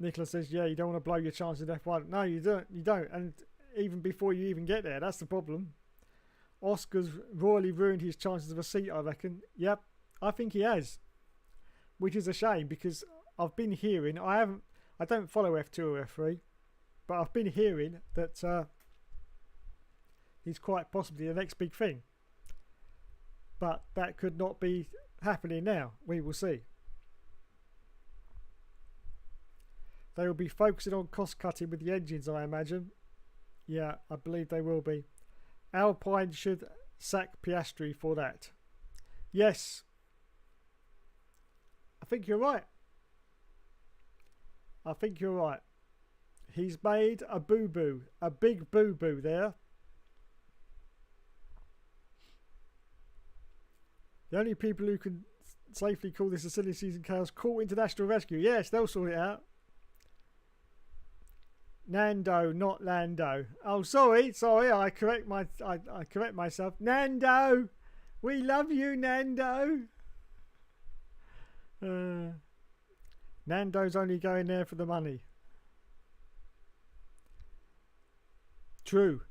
Speaker 1: Nicola says, yeah, you don't want to blow your chances in F1. No, you don't. You don't. And even before you even get there, that's the problem. Oscar's royally ruined his chances of a seat, I reckon. Yep, I think he has. Which is a shame, because I've been hearing, I don't follow F2 or F3, but I've been hearing that he's quite possibly the next big thing. But that could not be happening now. We will see. They will be focusing on cost cutting with the engines, I imagine. Yeah, I believe they will be. Alpine should sack Piastri for that. Yes. I think you're right. I think you're right. He's made a boo-boo. A big boo-boo there. The only people who can safely call this a silly season chaos call international rescue. Yes, they'll sort it out. Nando, not Lando. Oh, sorry. I correct myself. Nando, we love you, Nando. Nando's only going there for the money. True,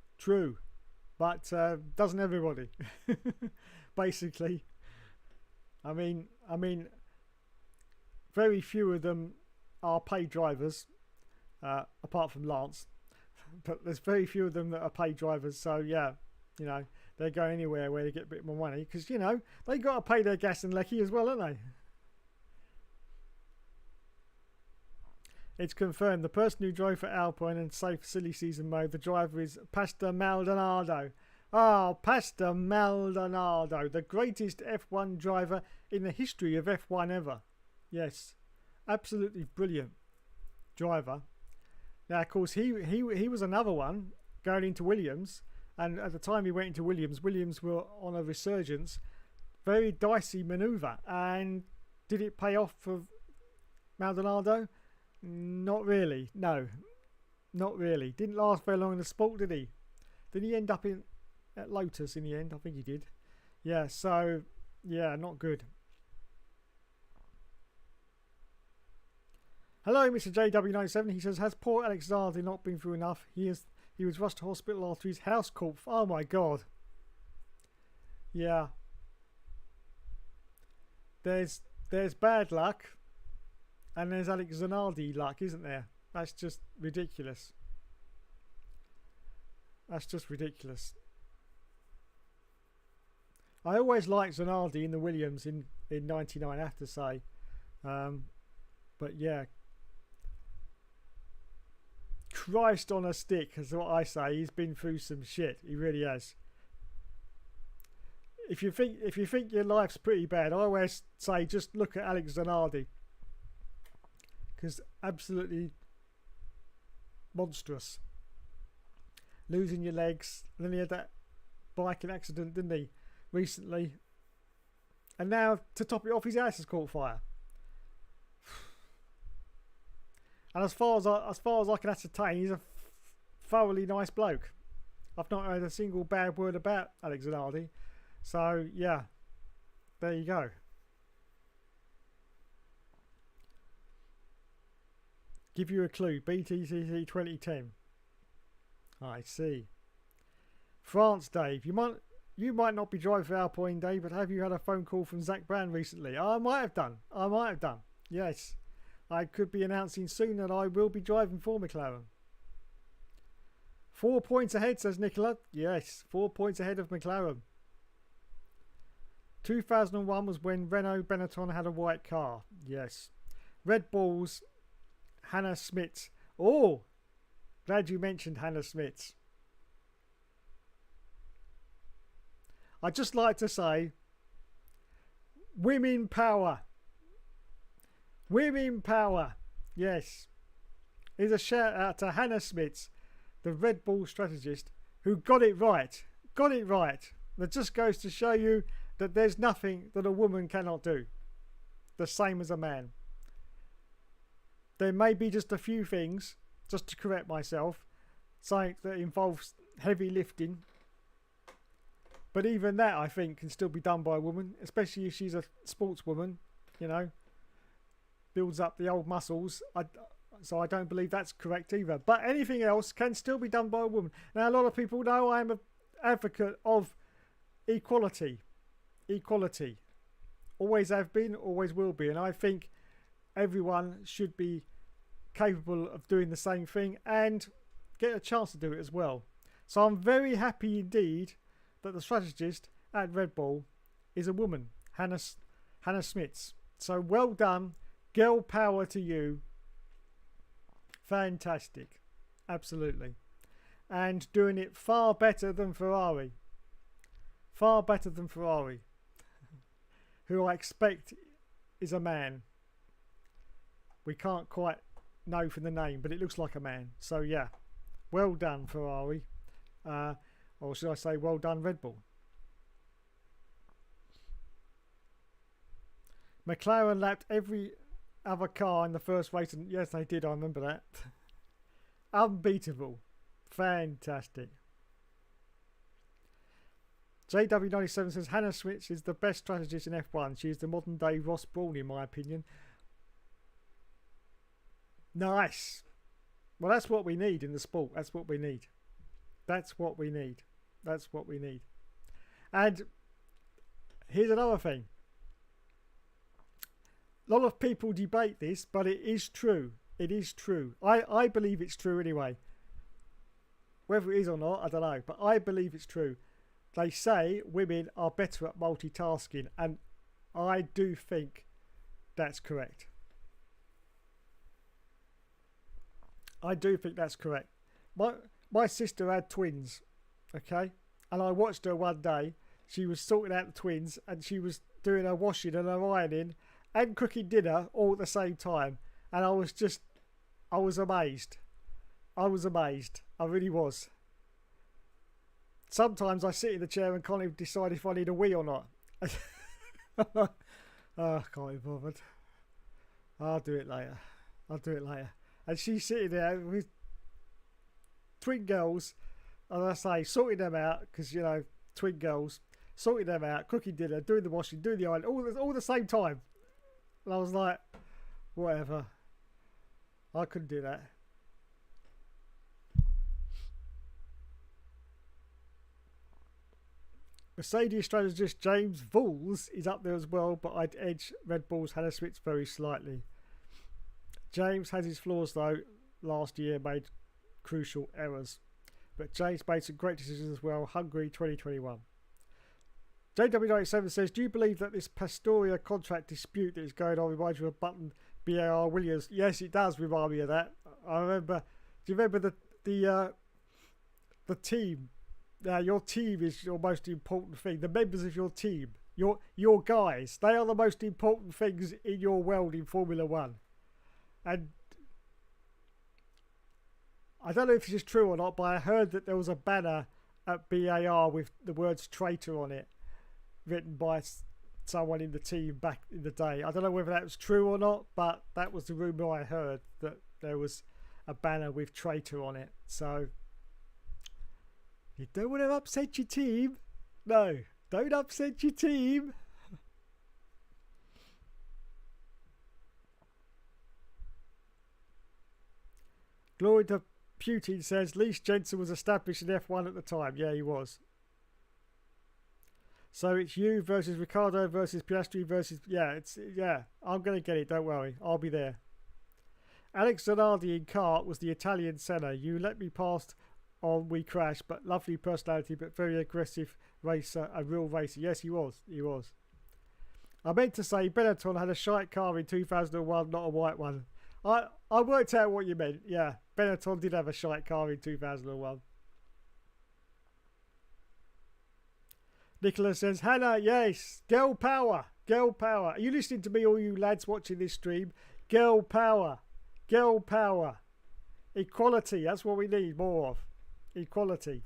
Speaker 1: but doesn't everybody? Basically, I mean, very few of them are paid drivers. Apart from Lance, but there's very few of them that are paid drivers, so yeah, you know, they're going anywhere where they get a bit more money, because, you know, they got to pay their gas and lecky as well, don't they? It's confirmed, the person who drove for Alpine and safe silly season mode, the driver is Pastor Maldonado. Pastor Maldonado, the greatest F1 driver in the history of F1 ever. Yes, absolutely brilliant driver. Now, of course, he was another one going into Williams, and at the time he went into Williams were on a resurgence. Very dicey manoeuvre, and did it pay off for Maldonado? Not really. No, not really. Didn't last very long in the sport, did he? Did he end up at Lotus in the end? I think he did. Yeah. So yeah, not good. Hello, Mr. JW97. He says, has poor Alex Zardi not been through enough? He was rushed to hospital after his house caught. Oh my god. Yeah. There's bad luck, and there's Alex Zanardi luck, isn't there? That's just ridiculous. That's just ridiculous. I always liked Zanardi in the Williams in 99, I have to say. But yeah. Christ on a stick is what I say. He's been through some shit. He really has. If you think your life's pretty bad, I always say just look at Alex Zanardi, because absolutely monstrous. Losing your legs, and then he had that biking accident, didn't he, recently? And now, to top it off, his house has caught fire. And as far as I can ascertain, he's a thoroughly nice bloke. I've not heard a single bad word about Alex Zanardi. So yeah, there you go. Give you a clue. BTCC 2010. I see. France, Dave. You might not be driving for Alpine, Dave, but have you had a phone call from Zach Brown recently? I might have done. Yes. I could be announcing soon that I will be driving for McLaren. 4 points ahead, says Nicola. Yes, 4 points ahead of McLaren. 2001 was when Renault Benetton had a white car. Yes. Red Bull's Hannah Smits. Oh, glad you mentioned Hannah Smits. I'd just like to say, women power. Women power. Yes. Here's a shout out to Hannah Smits, the Red Bull strategist, who got it right. Got it right. That just goes to show you that there's nothing that a woman cannot do. The same as a man. There may be just a few things, just to correct myself, something that involves heavy lifting. But even that, I think, can still be done by a woman, especially if she's a sportswoman, you know. Builds up the old muscles. So I don't believe that's correct either. But anything else can still be done by a woman. Now, a lot of people know I am an advocate of equality. Equality. Always have been, always will be. And I think everyone should be capable of doing the same thing and get a chance to do it as well. So I'm very happy indeed that the strategist at Red Bull is a woman, Hannah Smits. So well done. Girl power to you. Fantastic. Absolutely. And doing it far better than Ferrari. Far better than Ferrari. Who I expect is a man. We can't quite know from the name, but it looks like a man. So yeah. Well done, Ferrari. Or should I say well done, Red Bull. McLaren lapped every other car in the first race, and yes, they did. I remember that. Unbeatable. Fantastic. JW97 says Hannah Switch is the best strategist in F1. She is the modern day Ross Brawn, in my opinion. Nice. Well, that's what we need in the sport. That's what we need. That's what we need. That's what we need. And here's another thing. A lot of people debate this, but it is true. It is true. I believe it's true anyway. Whether it is or not, I don't know. But I believe it's true. They say women are better at multitasking. And I do think that's correct. I do think that's correct. My sister had twins. Okay? And I watched her one day. She was sorting out the twins. And she was doing her washing and her ironing. And cooking dinner all at the same time. And I was amazed. I was amazed. I really was. Sometimes I sit in the chair and can't even decide if I need a wee or not. Oh, I can't be bothered. I'll do it later. And she's sitting there with twin girls. And I say, sorting them out. Because, you know, twin girls. Sorting them out. Cooking dinner. Doing the washing. Doing the ironing. All the same time. And I was like, whatever. I couldn't do that. Mercedes strategist James Voules is up there as well, but I'd edge Red Bull's Hannah Switz very slightly. James has his flaws though. Last year made crucial errors. But James made some great decisions as well. Hungary 2021. JW97 says, do you believe that this Pastoria contract dispute that is going on reminds you of Button BAR Williams? Yes, it does remind me of that. I remember. Do you remember the team? Now, your team is your most important thing. The members of your team, your guys, they are the most important things in your world in Formula One. And I don't know if this is true or not, but I heard that there was a banner at BAR with the words traitor on it, written by someone in the team back in the day. I don't know whether that was true or not, but that was the rumour I heard, that there was a banner with traitor on it. So you don't want to upset your team. No, don't upset your team. Glory to Putin says Lees Jensen was established in F1 at the time. Yeah, he was. So it's you versus Ricciardo versus Piastri versus... Yeah, I'm going to get it, don't worry. I'll be there. Alex Zanardi in kart was the Italian Senna. You let me past on We Crash, but lovely personality, but very aggressive racer, a real racer. Yes, he was. He was. I meant to say Benetton had a shite car in 2001, not a white one. I worked out what you meant. Yeah, Benetton did have a shite car in 2001. Nicola says, Hannah, yes, girl power, girl power. Are you listening to me, all you lads watching this stream? Girl power, girl power. Equality, that's what we need more of. Equality.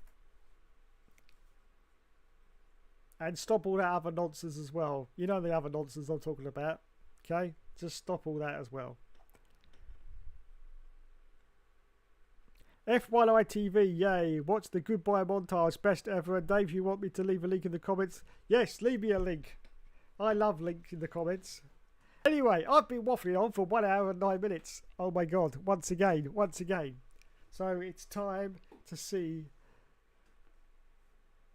Speaker 1: And stop all that other nonsense as well. You know the other nonsense I'm talking about. Okay? Just stop all that as well. F1 ITV, yay. Watch the goodbye montage, best ever. And Dave, you want me to leave a link in the comments? Yes, leave me a link. I love links in the comments. Anyway, I've been waffling on for 1 hour and 9 minutes. Oh my god, once again. So it's time to see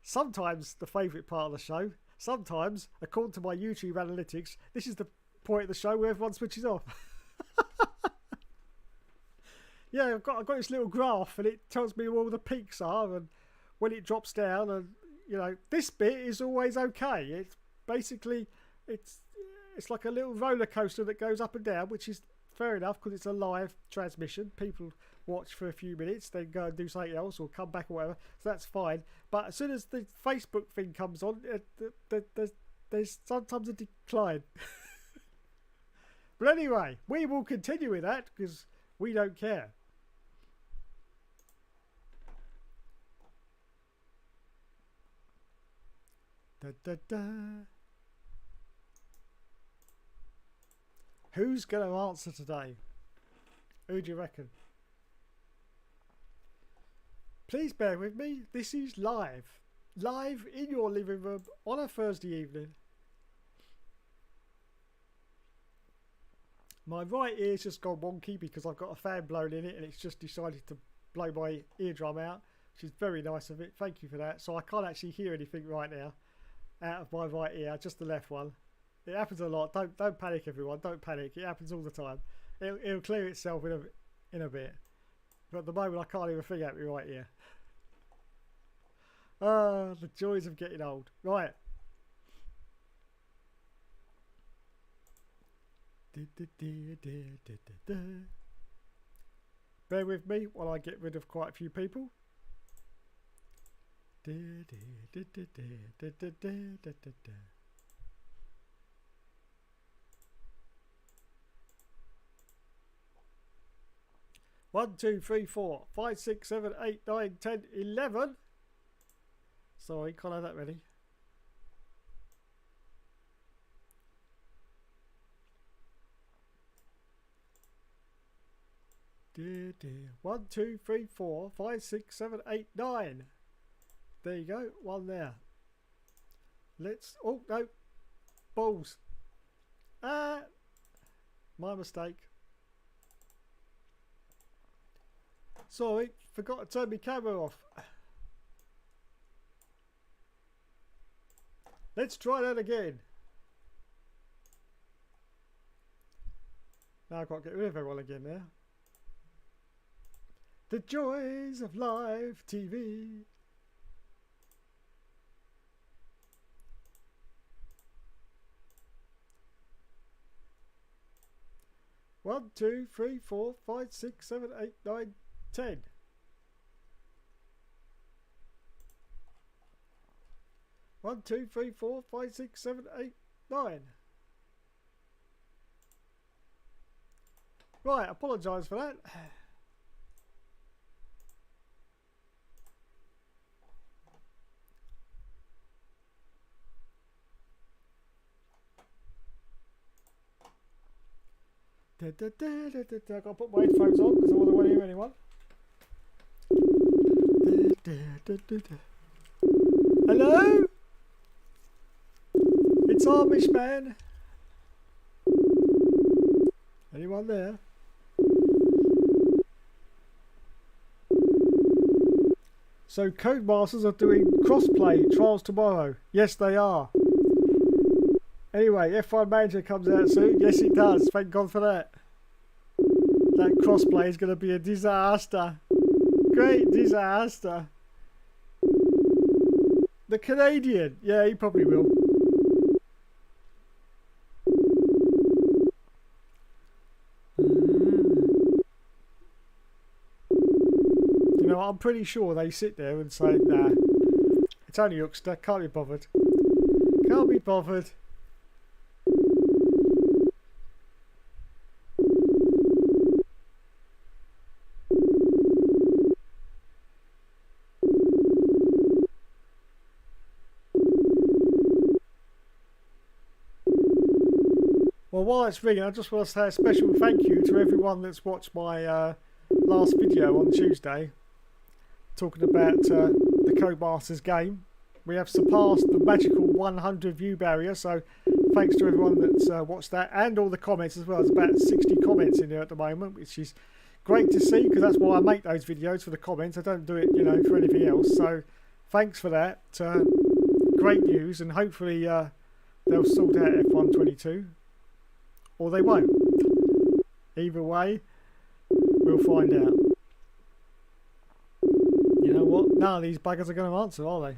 Speaker 1: sometimes the favourite part of the show. Sometimes, according to my YouTube analytics, this is the point of the show where everyone switches off. Yeah, I've got this little graph and it tells me where all the peaks are and when it drops down, and you know, this bit is always okay. It's basically it's like a little roller coaster that goes up and down, which is fair enough because it's a live transmission. People watch for a few minutes, then go and do something else or come back or whatever, so that's fine. But as soon as the Facebook thing comes on, there's sometimes a decline. But anyway, we will continue with that because we don't care. Da, da, da. Who's going to answer today? Who do you reckon? Please bear with me. This is live in your living room on a Thursday evening. My right ear's just gone wonky because I've got a fan blown in it and it's just decided to blow my eardrum out, which is very nice of it. Thank you for that. So I can't actually hear anything right now out of my right ear, just the left one. It happens a lot. Don't panic, everyone. Don't panic. It happens all the time. It'll clear itself in a bit. But at the moment, I can't even figure out my right ear. Ah, the joys of getting old. Right. Bear with me while I get rid of quite a few people. 1, 2, 3, 4, 5, 6, 7, 8, 9, 10, 11. Sorry, can't have that ready. One, 2, 3, 4, 5, 6, 7, 8, 9. There you go, one there. Let's. Oh no, balls. My mistake. Sorry, forgot to turn my camera off. Let's try that again. Now I've got to get rid of everyone again now. The joys of live TV. One, 2, 3, 4, 5, 6, 7, 8, 9, 10. One, 2, 3, 4, 5, 6, 7, 8, 9. Right, I apologise for that. I've got to put my headphones on because I don't want to hear anyone. Hello? It's Amish Man. Anyone there? So Codemasters are doing crossplay trials tomorrow. Yes, they are. Anyway, F1 Manager comes out soon. Yes, it does. Thank God for that. That crossplay is going to be a disaster. Great disaster. The Canadian. Yeah, he probably will. You know, I'm pretty sure they sit there and say, nah, it's only Hookster. Can't be bothered. Can't be bothered. Well, while it's ringing, I just want to say a special thank you to everyone that's watched my last video on Tuesday talking about the Codemasters game. We have surpassed the magical 100 view barrier, so thanks to everyone that's watched that and all the comments as well. There's about 60 comments in there at the moment, which is great to see, because that's why I make those videos, for the comments. I don't do it, you know, for anything else. So thanks for that. Great news, and hopefully they'll sort out F122, or they won't. Either way, we'll find out. You know what? None of these buggers are going to answer, are they?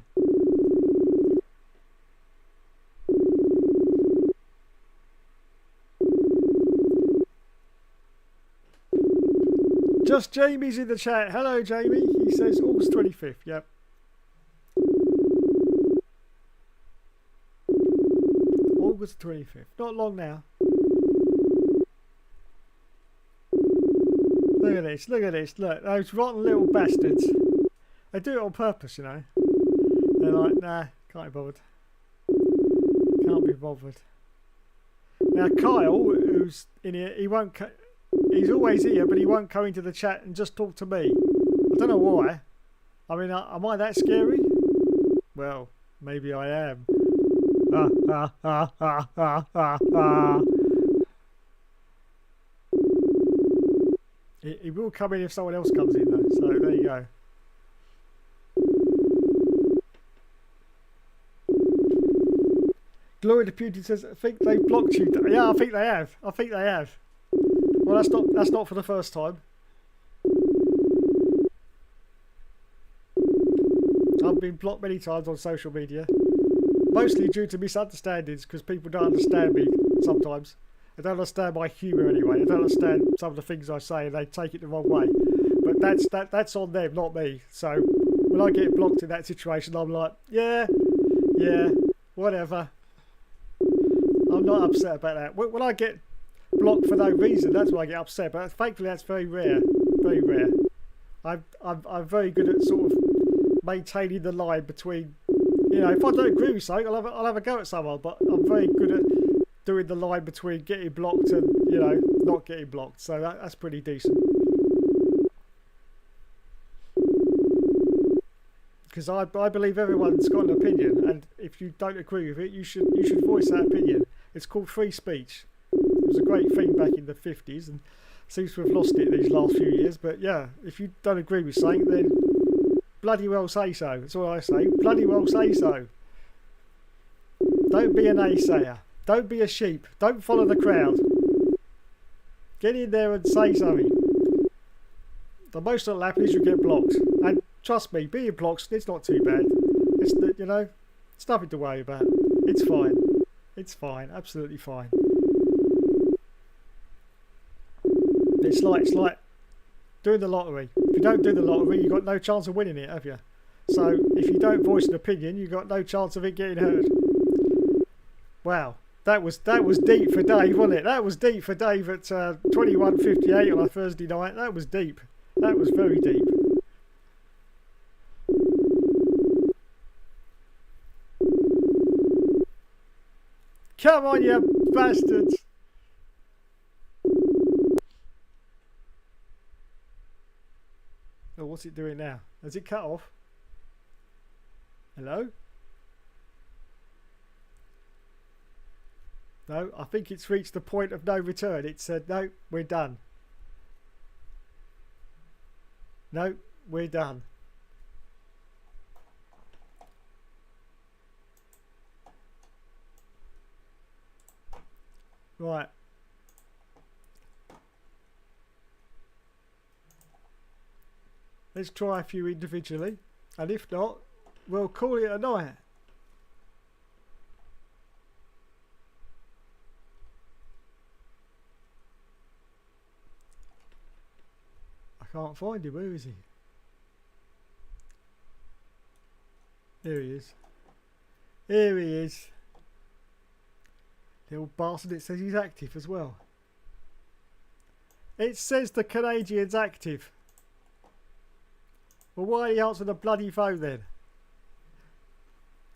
Speaker 1: Just Jamie's in the chat. Hello, Jamie. He says August 25th. Yep. August 25th. Not long now. Look at this. Look at this. Look, those rotten little bastards. They do it on purpose, you know. They're like, nah, can't be bothered. Can't be bothered. Now, Kyle, who's in here, he won't... He's always here, but he won't come into the chat and just talk to me. I don't know why. I mean, am I that scary? Well, maybe I am. He will come in if someone else comes in, though. So there you go. Glory to Beauty says, I think they've blocked you. Yeah, I think they have. I think they have. Well, that's not for the first time. I've been blocked many times on social media, mostly due to misunderstandings, because people don't understand me sometimes. They don't understand my humour anyway. They don't understand some of the things I say, and they take it the wrong way. But that's on them, not me. So when I get blocked in that situation, I'm like, yeah, whatever. I'm not upset about that. When I get blocked for no reason, that's when I get upset, but thankfully that's very rare. Very rare. I'm very good at sort of maintaining the line between, you know, if I don't agree with something, I'll have a go at someone, but I'm very good at doing the line between getting blocked and, you know, not getting blocked. So that's pretty decent. Because I believe everyone's got an opinion, and if you don't agree with it, you should voice that opinion. It's called free speech. It was a great thing back in the 50s, and seems to have lost it these last few years. But yeah, if you don't agree with something, then bloody well say so. That's all I say. Bloody well say so. Don't be a naysayer. Don't be a sheep. Don't follow the crowd. Get in there and say something. The most that'll happen is you get blocked. And trust me, being blocked, it's not too bad. It's, you know, it's nothing to worry about. It's fine. It's fine. Absolutely fine. It's like doing the lottery. If you don't do the lottery, you've got no chance of winning it, have you? So if you don't voice an opinion, you've got no chance of it getting heard. Wow, that was deep for Dave, wasn't it? That was deep for Dave at 21:58 on a Thursday night. That was deep. That was very deep. Come on, you bastards! Oh, what's it doing now? Has it cut off? Hello? No, I think it's reached the point of no return. It said, no, we're done. No, we're done. Right. Let's try a few individually, and if not, we'll call it a night. I can't find him. Where is he? There he is. Here he is. Little bastard, it says he's active as well. It says the Canadian's active. Well, why did he answer the bloody phone then?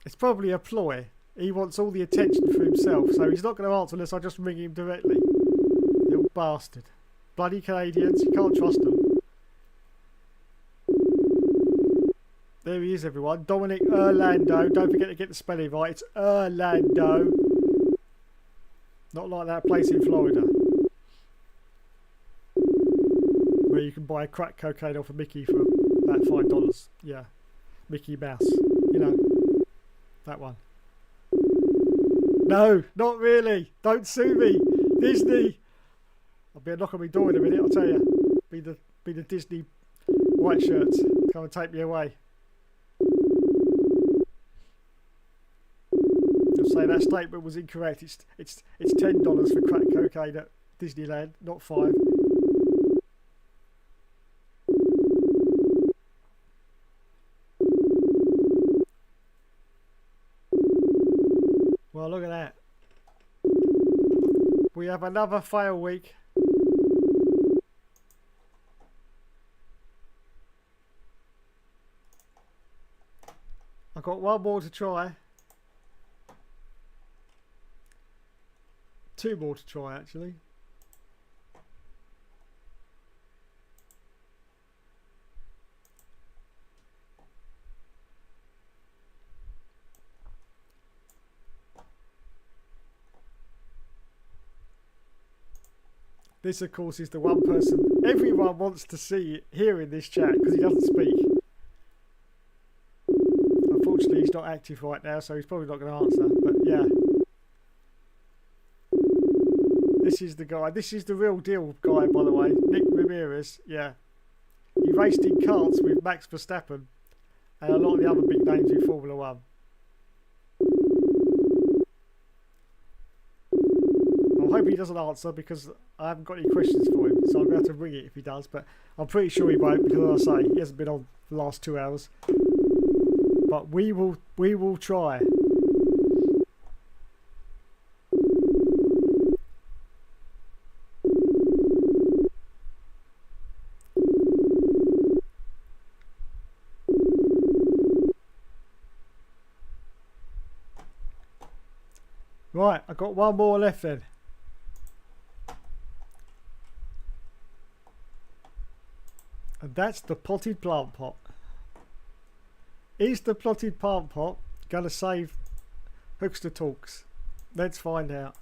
Speaker 1: It's probably a ploy. He wants all the attention for himself, so he's not going to answer unless I just ring him directly. Little bastard. Bloody Canadians, you can't trust them. There he is, everyone. Dominic Orlando. Don't forget to get the spelling right. It's Orlando. Not like that place in Florida where you can buy crack cocaine off a Mickey for about $5. Yeah, Mickey Mouse. You know, that one. No, not really. Don't sue me, Disney. I'll be a knock on my door in a minute. I'll tell you. Be the Disney white shirts. Come and take me away. They'll say that statement was incorrect. It's $10 for crack cocaine at Disneyland, not $5. Well, look at that. We have another fail week. I've got one more to try. 2 more to try, actually. This, of course, is the one person everyone wants to see here in this chat because he doesn't speak. Unfortunately, he's not active right now, so he's probably not going to answer. But yeah, this is the guy. This is the real deal guy, by the way. Nick Ramirez. Yeah, he raced in karts with Max Verstappen and a lot of the other big names in Formula One. I hope he doesn't answer because I haven't got any questions for him, so I'm going to have to ring it if he does, but I'm pretty sure he won't because, as I say, he hasn't been on the last 2 hours. But we will try. Right, I've got one more left then. And that's the potted plant pot. Is the potted plant pot going to save Hookster Talks? Let's find out.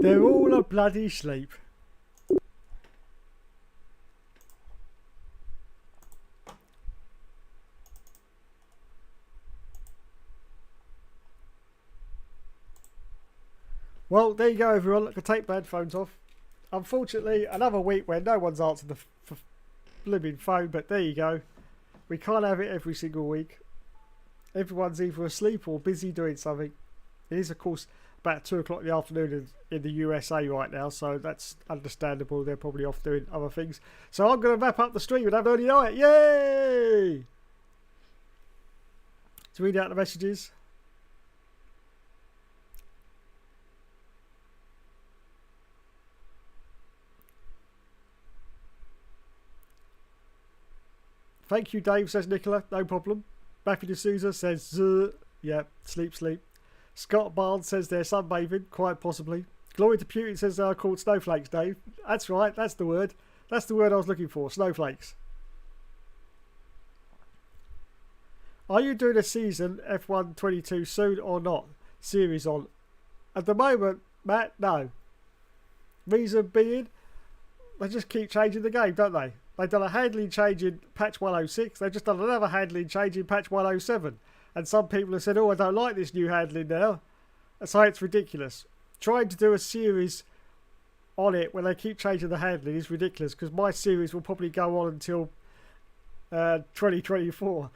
Speaker 1: They're all a bloody sleep. Well, there you go, everyone. I can take my headphones off. Unfortunately, another week where no one's answered the blooming phone, but there you go. We can't have it every single week. Everyone's either asleep or busy doing something. It is, of course, about 2 o'clock in the afternoon in the USA right now, so that's understandable. They're probably off doing other things. So I'm going to wrap up the stream and have an early night. Yay! To read out the messages. Thank you, Dave, says Nicola. No problem. Matthew D'Souza says, Zuh. Yeah, sleep, sleep. Scott Barnes says they're sunbathing, quite possibly. Glory to Putin says they are called snowflakes, Dave. That's right, that's the word. That's the word I was looking for, snowflakes. Are you doing a season F1 22 soon or not? Series on. At the moment, Matt, no. Reason being, they just keep changing the game, don't they? They've done a handling change in patch 106. They've just done another handling change in patch 107. And some people have said, oh, I don't like this new handling now. So it's ridiculous. Trying to do a series on it when they keep changing the handling is ridiculous, because my series will probably go on until 2024.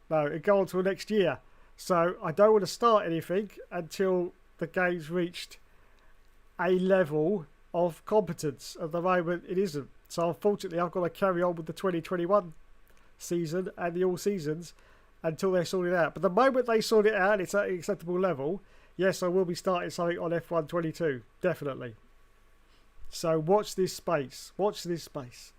Speaker 1: No, it'll go on until next year. So I don't want to start anything until the game's reached a level of competence. At the moment, it isn't. So unfortunately, I've got to carry on with the 2021 season and the all seasons until they sort it out. But the moment they sort it out and it's at an acceptable level, yes, I will be starting something on F1 22, definitely. So watch this space. Watch this space.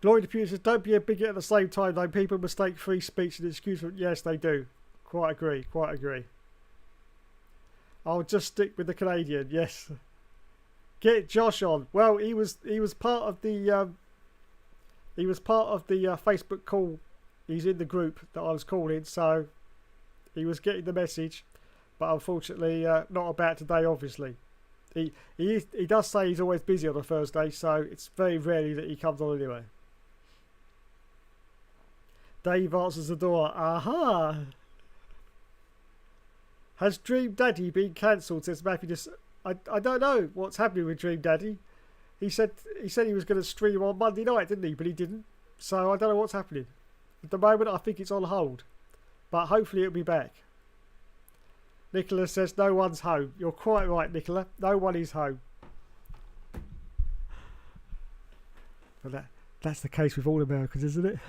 Speaker 1: Glory to Pew says, don't be a bigot at the same time, though. People mistake free speech and excuse for... Yes, they do. Quite agree. Quite agree. I'll just stick with the Canadian. Yes. Get Josh on. Well, he was part of the Facebook call. He's in the group that I was calling, so he was getting the message, but unfortunately not about today. Obviously, he does say he's always busy on a Thursday, so it's very rarely that he comes on anyway. Dave answers the door. Aha! Has Dream Daddy been cancelled? Says Matthew. Just I don't know what's happening with Dream Daddy. He said he was going to stream on Monday night, didn't he? But he didn't. So I don't know what's happening. At the moment, I think it's on hold. But hopefully it'll be back. Nicola says no one's home. You're quite right, Nicola. No one is home. But that's the case with all Americans, isn't it?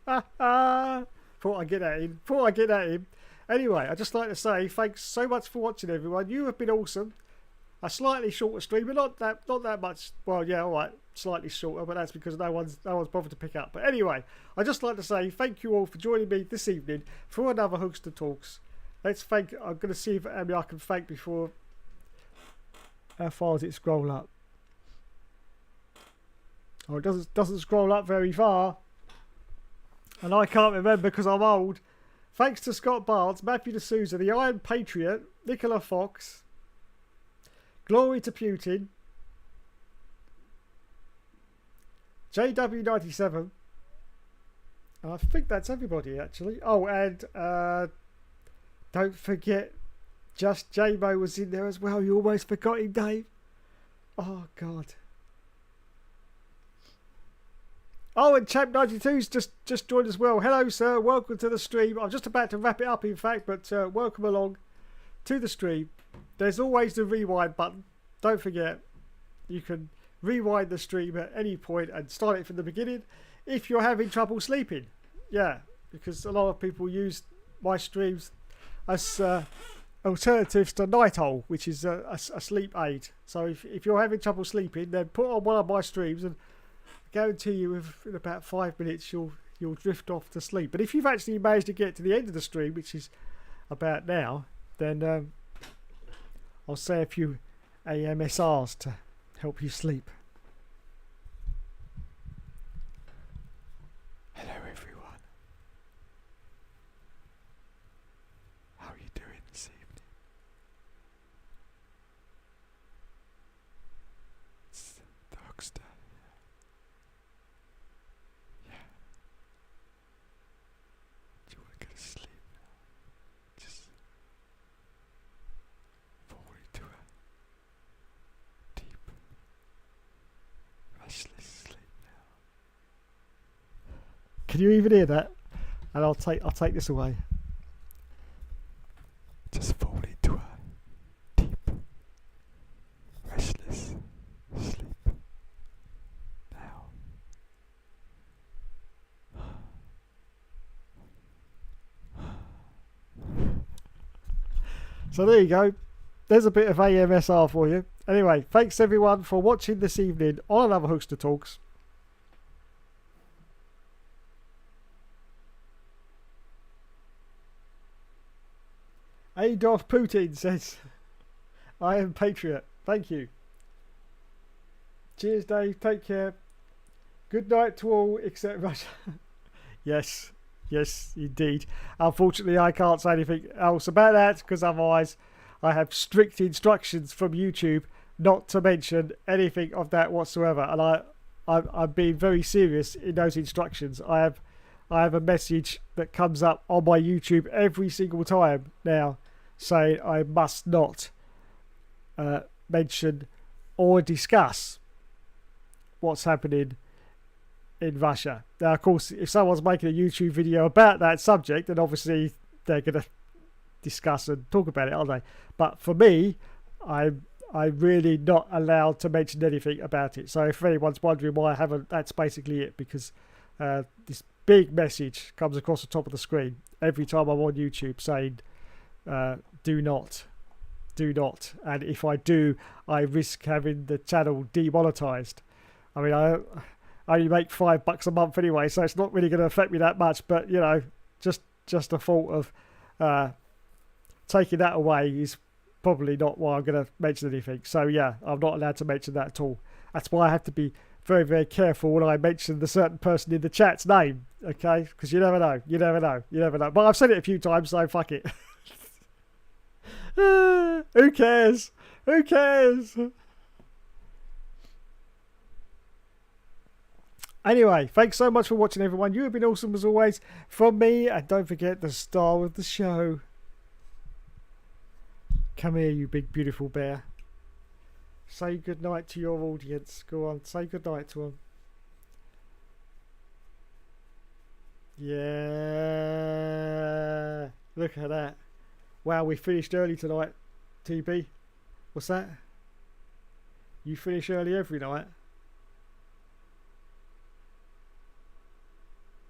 Speaker 1: Thought I'd get at him. Anyway, I'd just like to say thanks so much for watching, everyone. You have been awesome. A slightly shorter stream, but not that much. Well, yeah, all right, slightly shorter, but that's because no one's bothered to pick up. But anyway, I'd just like to say thank you all for joining me this evening for another Hookster Talks. Let's thank. I'm going to see if I can thank before. How far does it scroll up? Oh, it doesn't scroll up very far. And I can't remember because I'm old. Thanks to Scott Barnes, Matthew D'Souza, the Iron Patriot, Nicola Fox, Glory to Putin, JW97. I think that's everybody, actually. Oh, and don't forget, Just J-Mo was in there as well. You almost forgot him, Dave. Oh, God. Oh, and Champ92's just joined as well. Hello, sir. Welcome to the stream. I'm just about to wrap it up, in fact, but welcome along to the stream. There's always the rewind button. Don't forget, you can rewind the stream at any point and start it from the beginning if you're having trouble sleeping. Yeah, because a lot of people use my streams as alternatives to Night Owl, which is a sleep aid. So if you're having trouble sleeping, then put on one of my streams and guarantee you in about 5 minutes you'll drift off to sleep. But if you've actually managed to get to the end of the stream, which is about now, then I'll say a few AMSRs to help you sleep. Hello everyone. How are you doing this evening? It's the Hookster. Yeah. Do you want to go to sleep now? Just fall into a deep, restless sleep now. Can you even hear that? And I'll take this away. Just fall into a deep, restless sleep now. So there you go. There's a bit of AMSR for you. Anyway, thanks everyone for watching this evening on another Hookster Talks. Adolf Putin says, I am Patriot. Thank you. Cheers, Dave. Take care. Good night to all except Russia. Yes, indeed. Unfortunately, I can't say anything else about that because otherwise I have strict instructions from YouTube not to mention anything of that whatsoever. And I'm being very serious in those instructions. I have a message that comes up on my YouTube every single time now saying I must not mention or discuss what's happening in Russia. Now, of course, if someone's making a YouTube video about that subject, then obviously they're going to discuss and talk about it, aren't they? But for me, I'm really not allowed to mention anything about it. So if anyone's wondering why I haven't, that's basically it, because this big message comes across the top of the screen every time I'm on YouTube saying do not, and if I do, I risk having the channel demonetized. I mean, I only make $5 a month anyway, so it's not really going to affect me that much, but you know, just the thought of taking that away is probably not why I'm going to mention anything. So yeah, I'm not allowed to mention that at all. That's why I have to be very, very careful when I mention the certain person in the chat's name, okay? Because you never know. But I've said it a few times, so fuck it. Who cares? Anyway, thanks so much for watching, everyone. You have been awesome as always from me, and don't forget the star of the show. Come here, you big beautiful bear. Say goodnight to your audience. Go on, say goodnight to them. Yeah, look at that. Wow, we finished early tonight, TB. What's that? You finish early every night?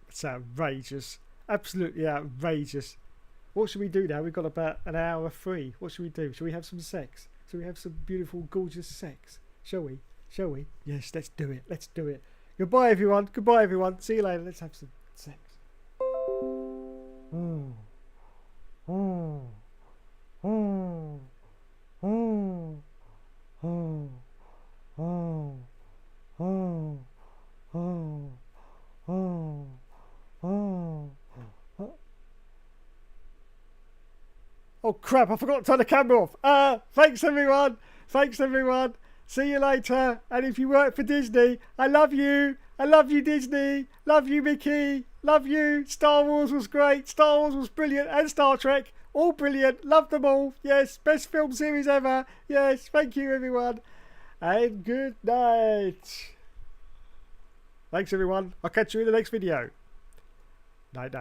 Speaker 1: It's outrageous. Absolutely outrageous. What should we do now? We've got about an hour free. What should we do? Shall we have some sex? Shall we have some beautiful, gorgeous sex? Shall we? Yes, let's do it. Goodbye, everyone. See you later. Let's have some sex. Oh crap, I forgot to turn the camera off. Thanks everyone. See you later. And if you work for Disney, I love you. Disney. Love you, Mickey. Love you. Star Wars was great. Star Wars was brilliant. And Star Trek. All brilliant. Love them all. Yes, best film series ever. Yes, thank you everyone. And good night. Thanks everyone. I'll catch you in the next video. Night.